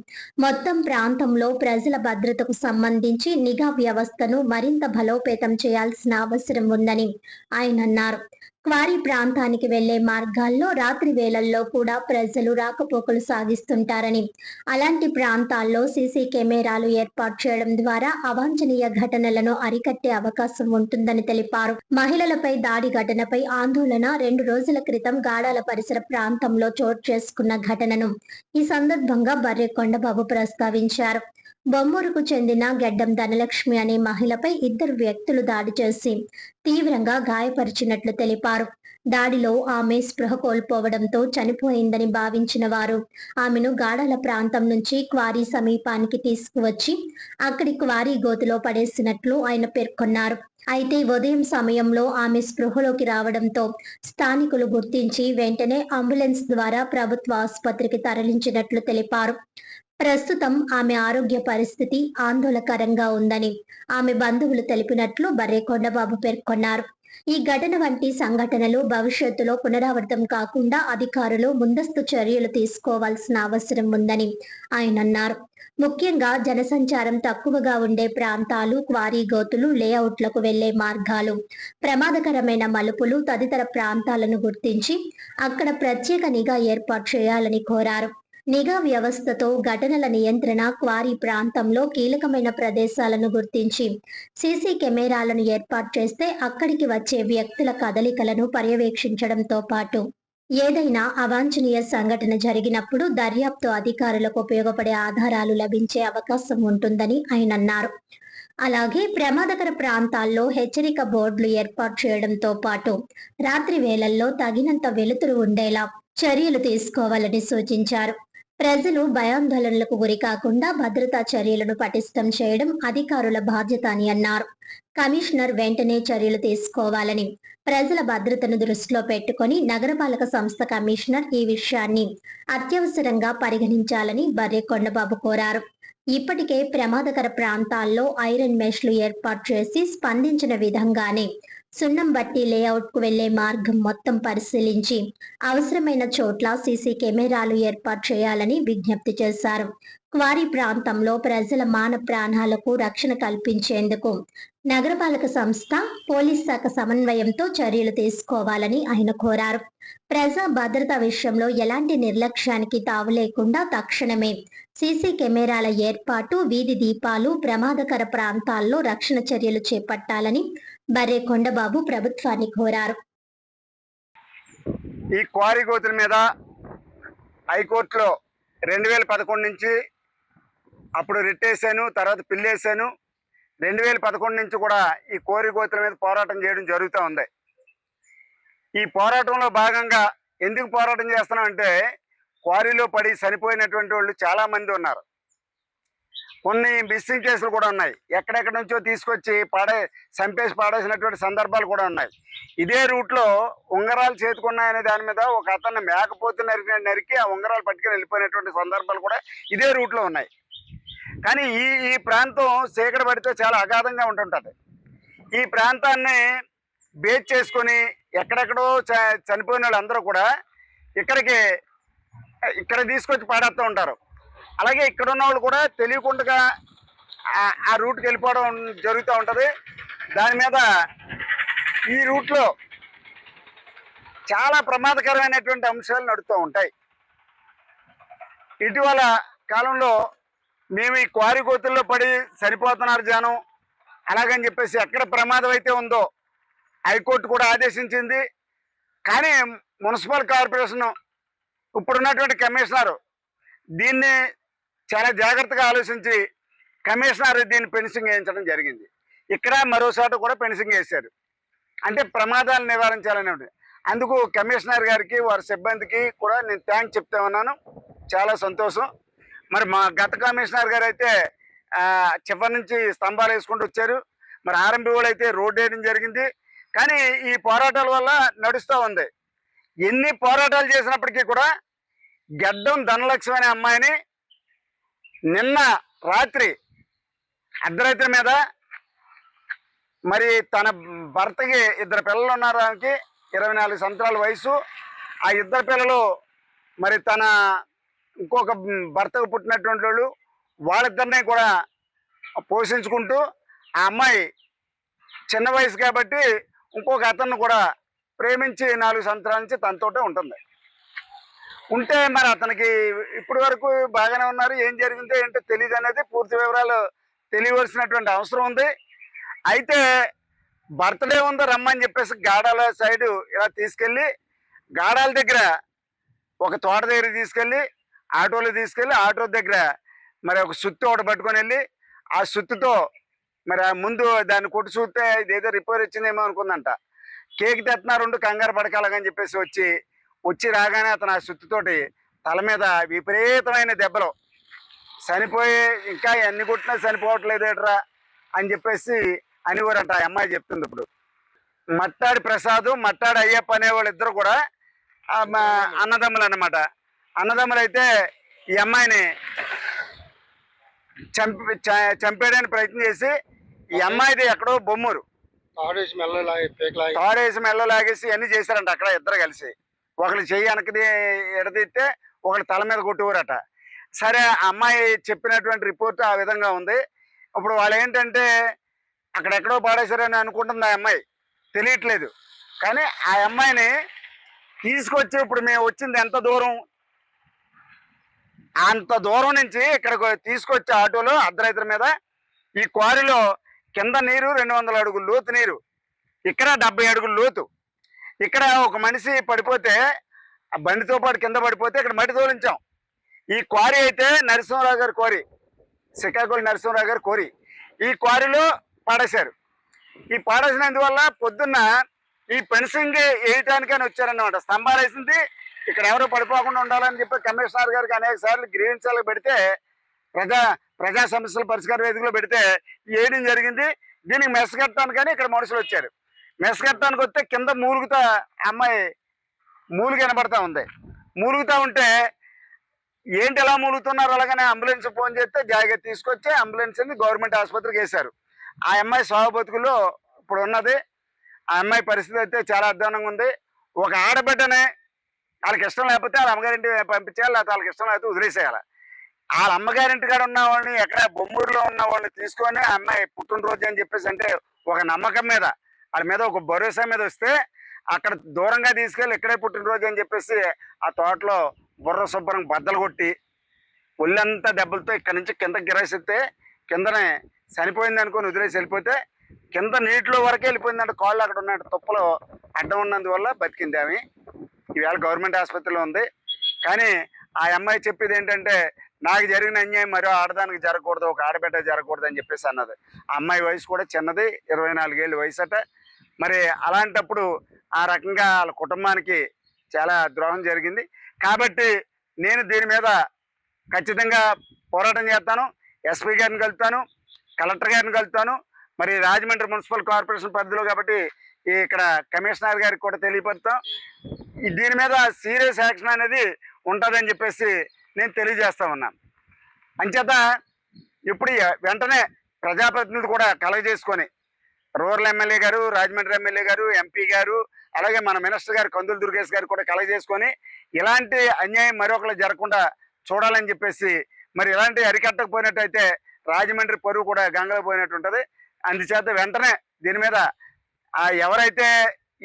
మొత్తం ప్రాంతంలో ప్రజల భద్రతకు సంబంధించి నిఘా వ్యవస్థను మరింత బలోపేతం చేయాల్సిన అవసరం ఉందని ఆయన అన్నారు. క్వారీ ప్రాంతానికి వెళ్లే మార్గాల్లో రాత్రి వేళల్లో కూడా ప్రజలు రాకపోకలు సాగిస్తుంటారని, అలాంటి ప్రాంతాల్లో సీసీ కెమెరాలు ఏర్పాటు చేయడం ద్వారా అవాంఛనీయ ఘటనలను అరికట్టే అవకాశం ఉంటుందని తెలిపారు. మహిళలపై దాడి ఘటనపై ఆందోళన 2 రోజుల క్రితం గాడాల పరిసర ప్రాంతంలో చోటు చేసుకున్న ఘటనను ఈ సందర్భంగా బర్రె కొండబాబు ప్రస్తావించారు. బొమ్మూరుకు చెందిన గెడ్డం ధనలక్ష్మి అనే మహిళపై 2 వ్యక్తులు దాడి చేసి తీవ్రంగా గాయపరిచినట్లు తెలిపారు. దాడిలో ఆమె స్పృహ కోల్పోవడంతో చనిపోయిందని భావించిన వారు ఆమెను గాడాల ప్రాంతం నుంచి క్వారీ సమీపానికి తీసుకువచ్చి అక్కడి క్వారీ గోతిలో పడేసినట్లు ఆయన పేర్కొన్నారు. అయితే ఉదయం సమయంలో ఆమె స్పృహలోకి రావడంతో స్థానికులు గుర్తించి వెంటనే అంబులెన్స్ ద్వారా ప్రభుత్వ ఆసుపత్రికి తరలించినట్లు తెలిపారు. ప్రస్తుతం ఆమె ఆరోగ్య పరిస్థితి ఆందోళనకరంగా ఉందని ఆమె బంధువులు తెలిపినట్లు బర్రె కొండబాబు పేర్కొన్నారు. ఈ ఘటన వంటి సంఘటనలు భవిష్యత్తులో పునరావృతం కాకుండా అధికారులు ముందస్తు చర్యలు తీసుకోవాల్సిన అవసరం ఉందని ఆయన అన్నారు. ముఖ్యంగా జనసంచారం తక్కువగా ఉండే ప్రాంతాలు, క్వారీ గోతులు, లేఅవుట్లకు వెళ్లే మార్గాలు, ప్రమాదకరమైన మలుపులు తదితర ప్రాంతాలను గుర్తించి అక్కడ ప్రత్యేక నిఘా ఏర్పాటు చేయాలని కోరారు. నిఘా వ్యవస్థతో ఘటనల నియంత్రణ, క్వారీ ప్రాంతంలో కీలకమైన ప్రదేశాలను గుర్తించి సీసీ కెమెరాలను ఏర్పాటు చేస్తే అక్కడికి వచ్చే వ్యక్తుల కదలికలను పర్యవేక్షించడంతో పాటు ఏదైనా అవాంఛనీయ సంఘటన జరిగినప్పుడు దర్యాప్తు అధికారులకు ఉపయోగపడే ఆధారాలు లభించే అవకాశం ఉంటుందని ఆయన అన్నారు. అలాగే ప్రమాదకర ప్రాంతాల్లో హెచ్చరిక బోర్డులు ఏర్పాటు చేయడంతో పాటు రాత్రి వేళల్లో తగినంత వెలుతురు ఉండేలా చర్యలు తీసుకోవాలని సూచించారు. ప్రజలు భయాందోళనలకు గురి కాకుండా భద్రతా చర్యలను పటిష్టం చేయడం అధికారుల బాధ్యత అని అన్నారు. కమిషనర్ వెంటనే చర్యలు తీసుకోవాలని, ప్రజల భద్రతను దృష్టిలో పెట్టుకొని నగరపాలక సంస్థ కమిషనర్ ఈ విషయాన్ని అత్యవసరంగా పరిగణించాలని బర్రె కొండబాబు కోరారు. ఇప్పటికే ప్రమాదకర ప్రాంతాల్లో ఐరన్ మెష్లు ఏర్పాటు చేసి స్పందించిన విధంగానే సున్నం బట్టి లేఅవుట్ కు వెళ్లే మార్గం మొత్తం పరిశీలించి అవసరమైన చోట్ల సీసీ కెమెరాలు ఏర్పాటు చేయాలని విజ్ఞప్తి చేశారు. క్వారీ ప్రాంతంలో ప్రజల మాన ప్రాణాలకు రక్షణ కల్పించేందుకు నగరపాలక సంస్థ, పోలీస్ శాఖ సమన్వయంతో చర్యలు తీసుకోవాలని ఆయన కోరారు. ప్రజా భద్రత విషయంలో ఎలాంటి నిర్లక్ష్యానికి తావు లేకుండా తక్షణమే సీసీ కెమెరాల ఏర్పాటు, వీధి దీపాలు, ప్రమాదకర ప్రాంతాల్లో రక్షణ చర్యలు చేపట్టాలని బర్రె కొండబాబు ప్రభుత్వాన్ని కోరారు. ఈ క్వారీ గోతుల మీద హైకోర్టులో 2011 నుంచి అప్పుడు రిట్ వేసాను, తర్వాత పిల్లి వేసాను. 2011 నుంచి కూడా ఈ క్వారీ గోతుల మీద పోరాటం చేయడం జరుగుతూ ఉంది. ఈ పోరాటంలో భాగంగా ఎందుకు పోరాటం చేస్తున్నాం అంటే, క్వారీలో పడి చనిపోయినటువంటి వాళ్ళు చాలామంది ఉన్నారు. కొన్ని మిస్సింగ్ కేసులు కూడా ఉన్నాయి. ఎక్కడెక్కడి నుంచో తీసుకొచ్చి చంపేసి పాడేసినటువంటి సందర్భాలు కూడా ఉన్నాయి. ఇదే రూట్లో ఉంగరాలు చేతుకున్నాయనే దాని మీద ఒక అతన్ని మేకపోతే నరికి ఆ ఉంగరాలు పట్టుకుని వెళ్ళిపోయినటువంటి సందర్భాలు కూడా ఇదే రూట్లో ఉన్నాయి. కానీ ఈ ప్రాంతం చీకటి పడితే చాలా అగాధంగా ఉంటుంటుంది. ఈ ప్రాంతాన్ని బేస్ చేసుకొని ఎక్కడెక్కడో చనిపోయిన వాళ్ళందరూ కూడా ఇక్కడ తీసుకొచ్చి పాడేస్తూ ఉంటారు. అలాగే ఇక్కడ ఉన్న వాళ్ళు కూడా తెలియకుండా ఆ రూట్కి వెళ్ళిపోవడం జరుగుతూ ఉంటుంది. దాని మీద ఈ రూట్లో చాలా ప్రమాదకరమైనటువంటి అంశాలు నడుస్తూ ఉంటాయి. ఇటీవల కాలంలో మేము ఈ క్వారీ గోతుల్లో పడి చనిపోతున్నారు జనం, అలాగని చెప్పేసి ఎక్కడ ప్రమాదం అయితే ఉందో హైకోర్టు కూడా ఆదేశించింది. కానీ మున్సిపల్ కార్పొరేషన్ ఇప్పుడున్నటువంటి కమిషనర్ దీన్ని చాలా జాగ్రత్తగా ఆలోచించి కమిషనర్ దీన్ని ఫెన్సింగ్ వేయించడం జరిగింది. ఇక్కడ మరోసారి కూడా ఫెన్సింగ్ వేశారు. అంటే ప్రమాదాలు నివారించాలని ఉంటుంది. అందుకు కమిషనర్ గారికి వారి సిబ్బందికి కూడా నేను థ్యాంక్స్ చెప్తా ఉన్నాను. చాలా సంతోషం. మరి మా గత కమిషనర్ గారు అయితే చివరి నుంచి స్తంభాలు వేసుకుంటూ వచ్చారు. మరి ఆర్ఎంపీ వాళ్ళు అయితే రోడ్డు వేయడం జరిగింది. కానీ ఈ పోరాటాల వల్ల నడుస్తూ ఉంది. ఎన్ని పోరాటాలు చేసినప్పటికీ కూడా గడ్డం ధనలక్ష్మి అనే అమ్మాయిని నిన్న రాత్రి అర్ధరాత్రి మీద మరి తన భర్తకి 2 పిల్లలు ఉన్నారు. ఆమెకి 24 సంవత్సరాల వయసు. ఆ 2 పిల్లలు మరి తన ఇంకొక భర్తకు పుట్టినటువంటి వాళ్ళు వాళ్ళిద్దరినీ కూడా పోషించుకుంటూ ఆ అమ్మాయి చిన్న వయసు కాబట్టి ఇంకొక అతన్ని కూడా ప్రేమించి 4 సంవత్సరాల నుంచి తనతోటే ఉంటుంది. ఉంటే మరి అతనికి ఇప్పటి వరకు బాగానే ఉన్నారు. ఏం జరిగిందో ఏంటో తెలియదు అనేది పూర్తి వివరాలు తెలియవలసినటువంటి అవసరం ఉంది. అయితే బర్త్డే ఉందో రమ్మని చెప్పేసి గాడాల సైడు ఇలా తీసుకెళ్ళి గాడాల దగ్గర ఒక తోట దగ్గర తీసుకెళ్ళి ఆటోలో తీసుకెళ్ళి ఆటో దగ్గర మరి ఒక సుత్తి ఒకటి పట్టుకొని వెళ్ళి ఆ సుత్తితో మరి ఆ ముందు దాన్ని కొట్టి చూస్తే ఇదేదో రిపేర్ వచ్చిందేమో అనుకుందంట. కేక్ తెస్తున్నారు కంగారు పడకాలని చెప్పేసి వచ్చి రాగానే అతను ఆ సుత్తితోటి తల మీద విపరీతమైన దెబ్బలు చనిపోయి ఇంకా ఎన్ని కొట్టినా చనిపోవట్లేదేట్రా అని చెప్పేసి అనేవారంట. ఆ అమ్మాయి చెప్తుంది. ఇప్పుడు మట్టాడి ప్రసాద్ మట్టాడి అయ్యప్ప అనేవాళ్ళు ఇద్దరు కూడా అన్నదమ్ములు అన్నమాట. అన్నదమ్ములు అయితే ఈ అమ్మాయిని చంపేయడానికి ప్రయత్నం చేసి ఈ అమ్మాయిది ఎక్కడో బొమ్మూరు తాడేసి మెల్ల లాగేసి అన్ని చేశారంట. అక్కడ ఇద్దరు కలిసి ఒకళ్ళు చెయ్యి వెనకది ఎడదీస్తే ఒకళ్ళు తల మీద కొట్టేవారట. సరే ఆ అమ్మాయి చెప్పినటువంటి రిపోర్ట్ ఆ విధంగా ఉంది. ఇప్పుడు వాళ్ళు ఏంటంటే అక్కడెక్కడో పాడేశారని అనుకుంటుంది ఆ అమ్మాయి, తెలియట్లేదు. కానీ ఆ అమ్మాయిని తీసుకొచ్చి ఇప్పుడు మేము వచ్చింది ఎంత దూరం, అంత దూరం నుంచి ఇక్కడికి తీసుకొచ్చే ఆటోలో అర్ధరాత్రి మీద ఈ క్వారీలో కింద నీరు 200 అడుగుల లోతు నీరు, ఇక్కడ 70 అడుగుల లోతు. ఇక్కడ ఒక మనిషి పడిపోతే ఆ బండితో పాటు కింద పడిపోతే ఇక్కడ మట్టి తోలించాం. ఈ క్వారీ అయితే నరసింహరావు గారి క్వారీ, శ్రీకాకుళం నరసింహరావు గారి క్వారీ. ఈ క్వారీలో పాడేశారు. ఈ పాడేసినందువల్ల పొద్దున్న ఈ ఫెన్సింగ్ వేయటానికని వచ్చారన్నమాట. స్తంభాలు వేసింది ఇక్కడ ఎవరో పడిపోకుండా ఉండాలని చెప్పి కమిషనర్ గారికి అనేక సార్లు గ్రీవెన్స్లు పెడితే ప్రజా సమస్యల పరిష్కార వేదికలో పెడితే వేయడం జరిగింది. దీనికి మెస్ కట్టడానికని ఇక్కడ మనుషులు వచ్చారు. మెస్ కట్టడానికి వస్తే కింద మూలుగుతా అమ్మాయి మూలుగు వినబడతా ఉంది. మూలుగుతా ఉంటే ఏంటి ఎలా మూలుగుతున్నారు, అలాగనే అంబులెన్స్ ఫోన్ చేస్తే జాగ్రత్త తీసుకొచ్చి అంబులెన్స్ని గవర్నమెంట్ ఆసుపత్రికి వేశారు. ఆ అమ్మాయి సాగు బతుకులో ఇప్పుడు ఉన్నది. ఆ అమ్మాయి పరిస్థితి అయితే చాలా అధ్వానంగా ఉంది. ఒక ఆడబిడ్డనే వాళ్ళకి ఇష్టం లేకపోతే వాళ్ళ అమ్మగారింటి పంపించేయాలి, లేకపోతే వాళ్ళకి ఇష్టం లేకపోతే వదిలేసేయాలి. వాళ్ళ అమ్మగారింటి కాడ ఉన్న వాళ్ళని ఎక్కడ బొమ్మూరులో ఉన్న వాళ్ళని తీసుకొని ఆ అమ్మాయి పుట్టినరోజు అని చెప్పేసి అంటే ఒక నమ్మకం మీద వాళ్ళ మీద ఒక భరోసా మీద వస్తే అక్కడ దూరంగా తీసుకెళ్ళి ఇక్కడే పుట్టినరోజు అని చెప్పేసి ఆ తోటలో బుర్ర శుభ్రం బద్దలు కొట్టి ఒళ్ళంతా దెబ్బలతో ఇక్కడ నుంచి కింద గిరేసిస్తే కిందనే చనిపోయింది అనుకొని వదిలేసి వెళ్ళిపోతే కింద నీటిలో వరకే వెళ్ళిపోయిందంటే కాళ్ళు అక్కడ ఉన్న తుప్పలో అడ్డం ఉన్నందువల్ల బతికింది ఆమె. ఈవేళ గవర్నమెంట్ ఆసుపత్రిలో ఉంది. కానీ ఆ అమ్మాయి చెప్పేది ఏంటంటే నాకు జరిగిన అన్యాయం మరో ఆడదానికి జరగకూడదు, ఒక ఆడబిడ్డ జరగకూడదు అని చెప్పేసి అన్నది. ఆ అమ్మాయి వయసు కూడా చిన్నది, 24 ఏళ్ళ వయసు అట. మరి అలాంటప్పుడు ఆ రకంగా వాళ్ళ కుటుంబానికి చాలా ద్రోహం జరిగింది. కాబట్టి నేను దీని మీద ఖచ్చితంగా పోరాటం చేస్తాను. ఎస్పీ గారిని కలుస్తాను, కలెక్టర్ గారిని కలుస్తాను. మరి రాజమండ్రి మున్సిపల్ కార్పొరేషన్ పరిధిలో కాబట్టి ఇక్కడ కమిషనర్ గారికి కూడా తెలియపరుస్తాం. దీని మీద సీరియస్ యాక్షన్ అనేది ఉంటుందని చెప్పేసి నేను తెలియజేస్తా ఉన్నాను. అంచేత ఇప్పుడు వెంటనే ప్రజాప్రతినిధులు కూడా కలగజేసుకొని రూరల్ ఎమ్మెల్యే గారు, రాజమండ్రి ఎమ్మెల్యే గారు, ఎంపీ గారు, అలాగే మన మినిస్టర్ గారు కందుల దుర్గేష్ గారు కూడా కలగజేసుకొని ఇలాంటి అన్యాయం మరొకరు జరగకుండా చూడాలని చెప్పేసి, మరి ఇలాంటి అరికట్టకపోయినట్టయితే రాజమండ్రి పరువు కూడా గంగలో పోయినట్టు ఉంటుంది. అందుచేత వెంటనే దీని మీద ఎవరైతే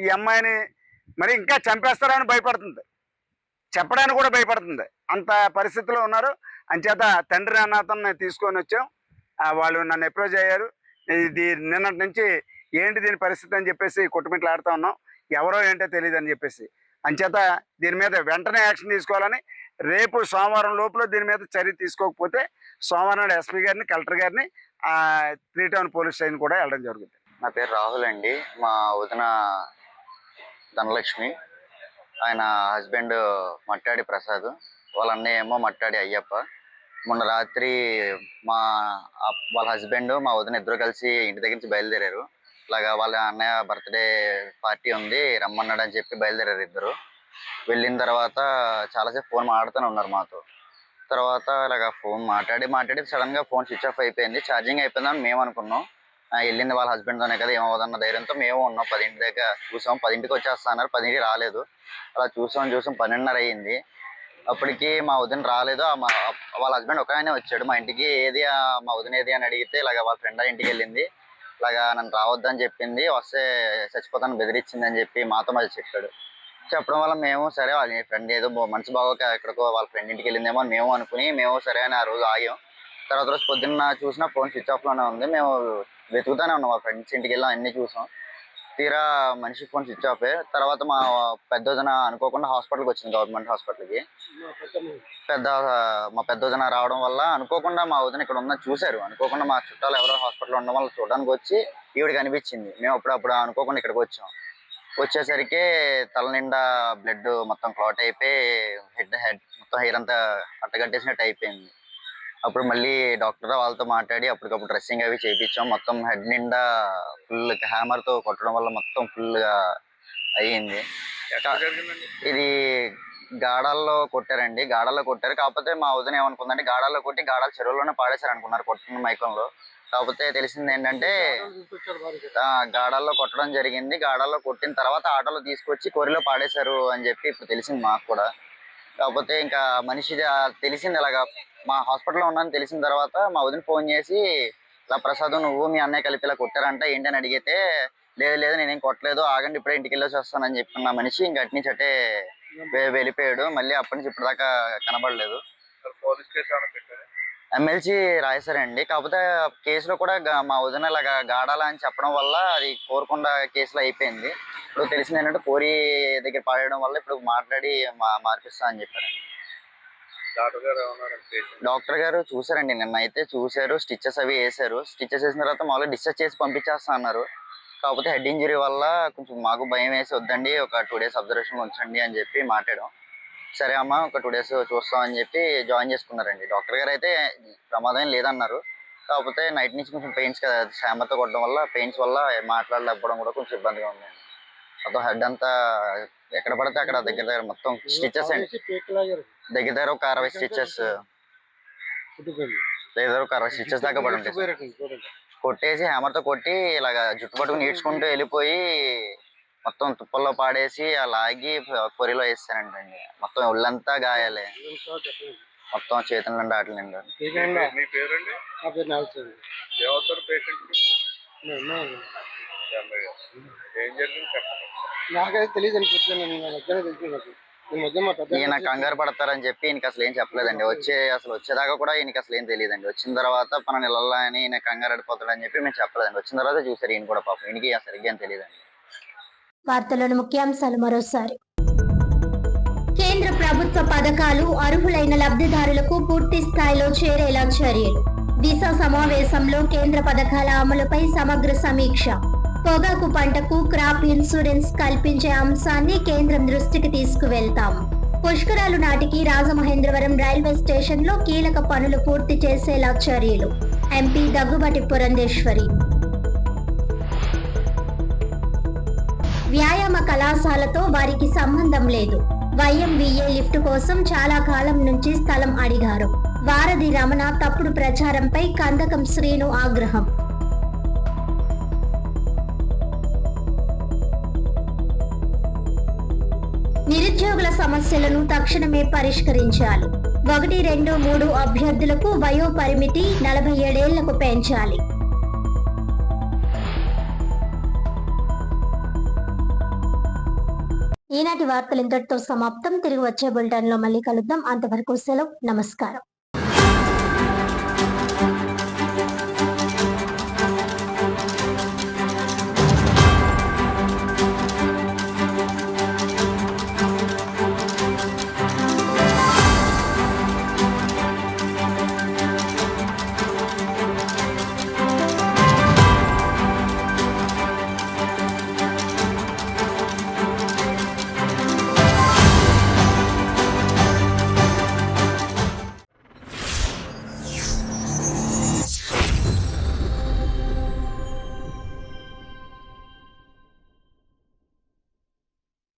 ఈ అమ్మాయిని మరి ఇంకా చంపేస్తారని భయపడుతుంది, చెప్పడానికి కూడా భయపడుతుంది, అంత పరిస్థితిలో ఉన్నారు. అంచేత తండ్రి అన్నతను తీసుకొని వచ్చాం. వాళ్ళు నన్ను అప్రోచ్ అయ్యారు. ఇది నిన్నటి నుంచి ఏంటి దీని పరిస్థితి అని చెప్పేసి కొట్టుమిట్లు ఆడుతూ ఉన్నాం. ఎవరో ఏంటో తెలియదు అని చెప్పేసి. అంచేత దీని మీద వెంటనే యాక్షన్ తీసుకోవాలని, రేపు సోమవారం లోపల దీని మీద చర్య తీసుకోకపోతే సోమవారం నాడు ఎస్పీ గారిని, కలెక్టర్ గారిని 3 టౌన్ పోలీస్ స్టేషన్ కూడా వెళ్ళడం జరుగుతుంది. నా పేరు రాహుల్ అండి. మా వదిన ధనలక్ష్మి, ఆయన హస్బెండ్ మట్టాడి ప్రసాద్, వాళ్ళ అన్నయ్య ఏమో మట్టాడి అయ్యప్ప. మొన్న రాత్రి వాళ్ళ హస్బెండ్ మా వదిన ఇద్దరు కలిసి ఇంటి దగ్గర నుంచి బయలుదేరారు. ఇలాగా వాళ్ళ అన్నయ్య బర్త్డే పార్టీ ఉంది రమ్మన్నాడు అని చెప్పి బయలుదేరారు ఇద్దరు. వెళ్ళిన తర్వాత చాలాసేపు ఫోన్ మాట్లాడుతూనే ఉన్నారు మాతో. తర్వాత ఇలాగ ఫోన్ మాట్లాడి సడన్గా ఫోన్ స్విచ్ ఆఫ్ అయిపోయింది. ఛార్జింగ్ అయిపోయిందని మేము అనుకున్నాం. వెళ్ళింది వాళ్ళ హస్బెండ్తోనే కదా, ఏమవుదన్న ధైర్యంతో మేము ఉన్నాం. 10 దగ్గర చూసాం, 10కి వచ్చేస్తా అన్నారు. 10కి రాలేదు. అలా చూసాం 12:30 అయ్యింది. అప్పటికి మా వదిన రాలేదు. వాళ్ళ హస్బెండ్ ఒక ఆయనే వచ్చాడు మా ఇంటికి. మా వదిన ఏది అని అడిగితే ఇలాగ వాళ్ళ ఫ్రెండ్ ఇంటికి వెళ్ళింది, ఇలాగా నన్ను రావద్దని చెప్పింది, వస్తే చచ్చిపోతాను బెదిరించింది అని చెప్పి మాతో మళ్ళీ చెప్పాడు. చెప్పడం వల్ల మేము సరే వాళ్ళ ఫ్రెండ్ ఏదో మనసు బాగోక ఎక్కడికో వాళ్ళ ఫ్రెండ్ ఇంటికి వెళ్ళిందేమో అని మేము అనుకుని మేము సరే అని ఆ రోజు ఆగాం. తర్వాత రోజు పొద్దున్న చూసినా ఫోన్ స్విచ్ ఆఫ్లోనే ఉంది. మేము వెతుకుతానే ఉన్నాం, వాళ్ళ ఫ్రెండ్స్ ఇంటికి వెళ్ళాం, అన్నీ చూసాం. తీరా మనిషి ఫోన్ స్విచ్ ఆఫ్. తర్వాత మా పెద్దోదన అనుకోకుండా హాస్పిటల్కి వచ్చింది, గవర్నమెంట్ హాస్పిటల్కి. మా పెద్దోదన రావడం వల్ల అనుకోకుండా మా వదిన ఇక్కడ ఉన్న చూశారు. అనుకోకుండా మా చుట్టాలు ఎవరో హాస్పిటల్లో ఉండడం వల్ల చూడడానికి వచ్చి ఈవిడికి అనిపించింది. మేము అప్పుడు అనుకోకుండా ఇక్కడికి వచ్చాం. వచ్చేసరికి తల నిండా బ్లడ్ మొత్తం క్లాట్ అయిపోయి హెడ్ మొత్తం హెయిర్ అంతా అట్టగట్టేసినట్టు అయిపోయింది. అప్పుడు మళ్ళీ డాక్టర్ వాళ్ళతో మాట్లాడి అప్పటికప్పుడు డ్రెస్సింగ్ అవి చేయించాం. మొత్తం హెడ్ నిండా ఫుల్ హ్యామర్తో కొట్టడం వల్ల మొత్తం ఫుల్గా అయ్యింది. ఇది గాడాల్లో కొట్టారండి, గాడాల్లో కొట్టారు. కాకపోతే మా వదిన ఏమనుకుందంటే గాడాల్లో కొట్టి గాడాల చెరువులోనే పాడేశారు అనుకున్నారు కొట్టిన మైకంలో. కాకపోతే తెలిసింది ఏంటంటే గాడాల్లో కొట్టడం జరిగింది. గాడాల్లో కొట్టిన తర్వాత ఆటోలో తీసుకొచ్చి కొరిలో పాడేశారు అని చెప్పి ఇప్పుడు తెలిసింది మాకు కూడా. కాకపోతే ఇంకా మనిషి తెలిసింది ఇలాగా మా హాస్పిటల్లో ఉన్నాను తెలిసిన తర్వాత మా వదిన ఫోన్ చేసి ఇలా ప్రసాద్ నువ్వు మీ అన్నయ్య కలిపి ఇలా కొట్టారంట ఏంటని అడిగితే లేదు నేనేం కొట్టలేదు, ఆగండి ఇప్పుడే ఇంటికి వెళ్ళేసి వస్తానని చెప్పిన మనిషి ఇంకా అటు నుంచి అటే వెళ్ళిపోయాడు. మళ్ళీ అప్పటి నుంచి ఇప్పటిదాకా కనబడలేదు. ఎమ్మెల్సీ రాయేశారండి. కాకపోతే కేసులో కూడా మా వదిన ఇలాగా గాడాల అని చెప్పడం వల్ల అది కోరకుండా కేసులో అయిపోయింది. ఇప్పుడు తెలిసింది ఏంటంటే కోరి దగ్గర పాడేయడం వల్ల ఇప్పుడు మాట్లాడి మార్పిస్తా అని చెప్పారండి. డాక్టర్ గారు చూసారండి, నిన్న అయితే చూసారు, స్టిచెస్ అవి వేసారు. స్టిచెస్ వేసిన తర్వాత మామూలుగా డిశ్చార్జ్ చేసి పంపించేస్తా అన్నారు. కాకపోతే హెడ్ ఇంజరీ వల్ల కొంచెం మాకు భయం వేసి వద్దండి ఒక 2 days అబ్జర్వేషన్ ఉంచండి అని చెప్పి మాట్లాడాం. సరే అమ్మ ఒక 2 days చూస్తాం అని చెప్పి జాయిన్ చేసుకున్నారండి. డాక్టర్ గారు అయితే ప్రమాదం లేదన్నారు. కాకపోతే నైట్ నుంచి కొంచెం పెయిన్స్ కదా, శామతో కొట్టడం వల్ల పెయిన్స్ వల్ల మాట్లాడలేకపోవడం కూడా కొంచెం ఇబ్బందిగా ఉందండి. మొత్తం హెడ్ అంతా ఎక్కడ పడితే అక్కడ దగ్గర మొత్తం స్టిచెస్ అండి. దగ్గర ఒక 60 స్టిచెస్ ఒక 60 స్టిచెస్ దాకా పడి ఉంటాయి. కొట్టేసి హ్యామర్తో కొట్టి ఇలాగ జుట్టు పట్టుకుని ఈడ్చుకుంటూ వెళ్ళిపోయి మొత్తం తుప్పల్లో పాడేసి అలాగి కొరిలో వేస్తానంటండి. మొత్తం ఒళ్ళంతా గాయాలే, మొత్తం చేతుల నిండా ఆటల నిండా. ఈయన కంగారు పడతారని చెప్పి ఈయనకి అసలు ఏం చెప్పలేదండి. వచ్చేదాకా కూడా ఈయనకి అసలు ఏం తెలియదండి. వచ్చిన తర్వాత మన నిలల్లా అని ఈయన కంగారు పడిపోతాడని చెప్పి మేము చెప్పలేదండి. వచ్చిన తర్వాత చూసారు ఈయన కూడా పాపం, ఈయనకి సరిగ్గా ఏం తెలియదండి. వార్తలోని ముఖ్యాంశాలు మరోసారి. కేంద్ర ప్రభుత్వ పథకాలు అర్హులైన లబ్ధిదారులకు పూర్తి స్థాయిలో చేరేలా చర్యలు. దిశ సమావేశంలో కేంద్ర పథకాల అమలుపై సమగ్ర సమీక్ష. పొగాకు పంటకు క్రాప్ ఇన్సూరెన్స్ కల్పించే అంశాన్ని కేంద్రం దృష్టికి తీసుకువెళ్తాం. పుష్కరాలు నాటికి రాజమహేంద్రవరం రైల్వే స్టేషన్ లో కీలక పనులు పూర్తి చేసేలా చర్యలు. ఎంపీ దగ్గుబాటి పురంధేశ్వరి. వ్యాయామ కళాశాలతో వారికి సంబంధం లేదు. YMVA లిఫ్ట్ కోసం చాలా కాలం నుంచి స్థలం అడిగారు. వారధి రమణ తప్పుడు ప్రచారంపై కందకం శ్రీను ఆగ్రహం. నిరుద్యోగుల సమస్యలను తక్షణమే పరిష్కరించాలి. 1, 2, 3 అభ్యర్థులకు వయో పరిమితి 47 ఏళ్లకు పెంచాలి. ఈనాటి వార్తలు ఇంతటితో సమాప్తం. తిరిగి వచ్చే బులెటిన్ లో మళ్ళీ కలుద్దాం. అంతవరకు సెలవు. నమస్కారం.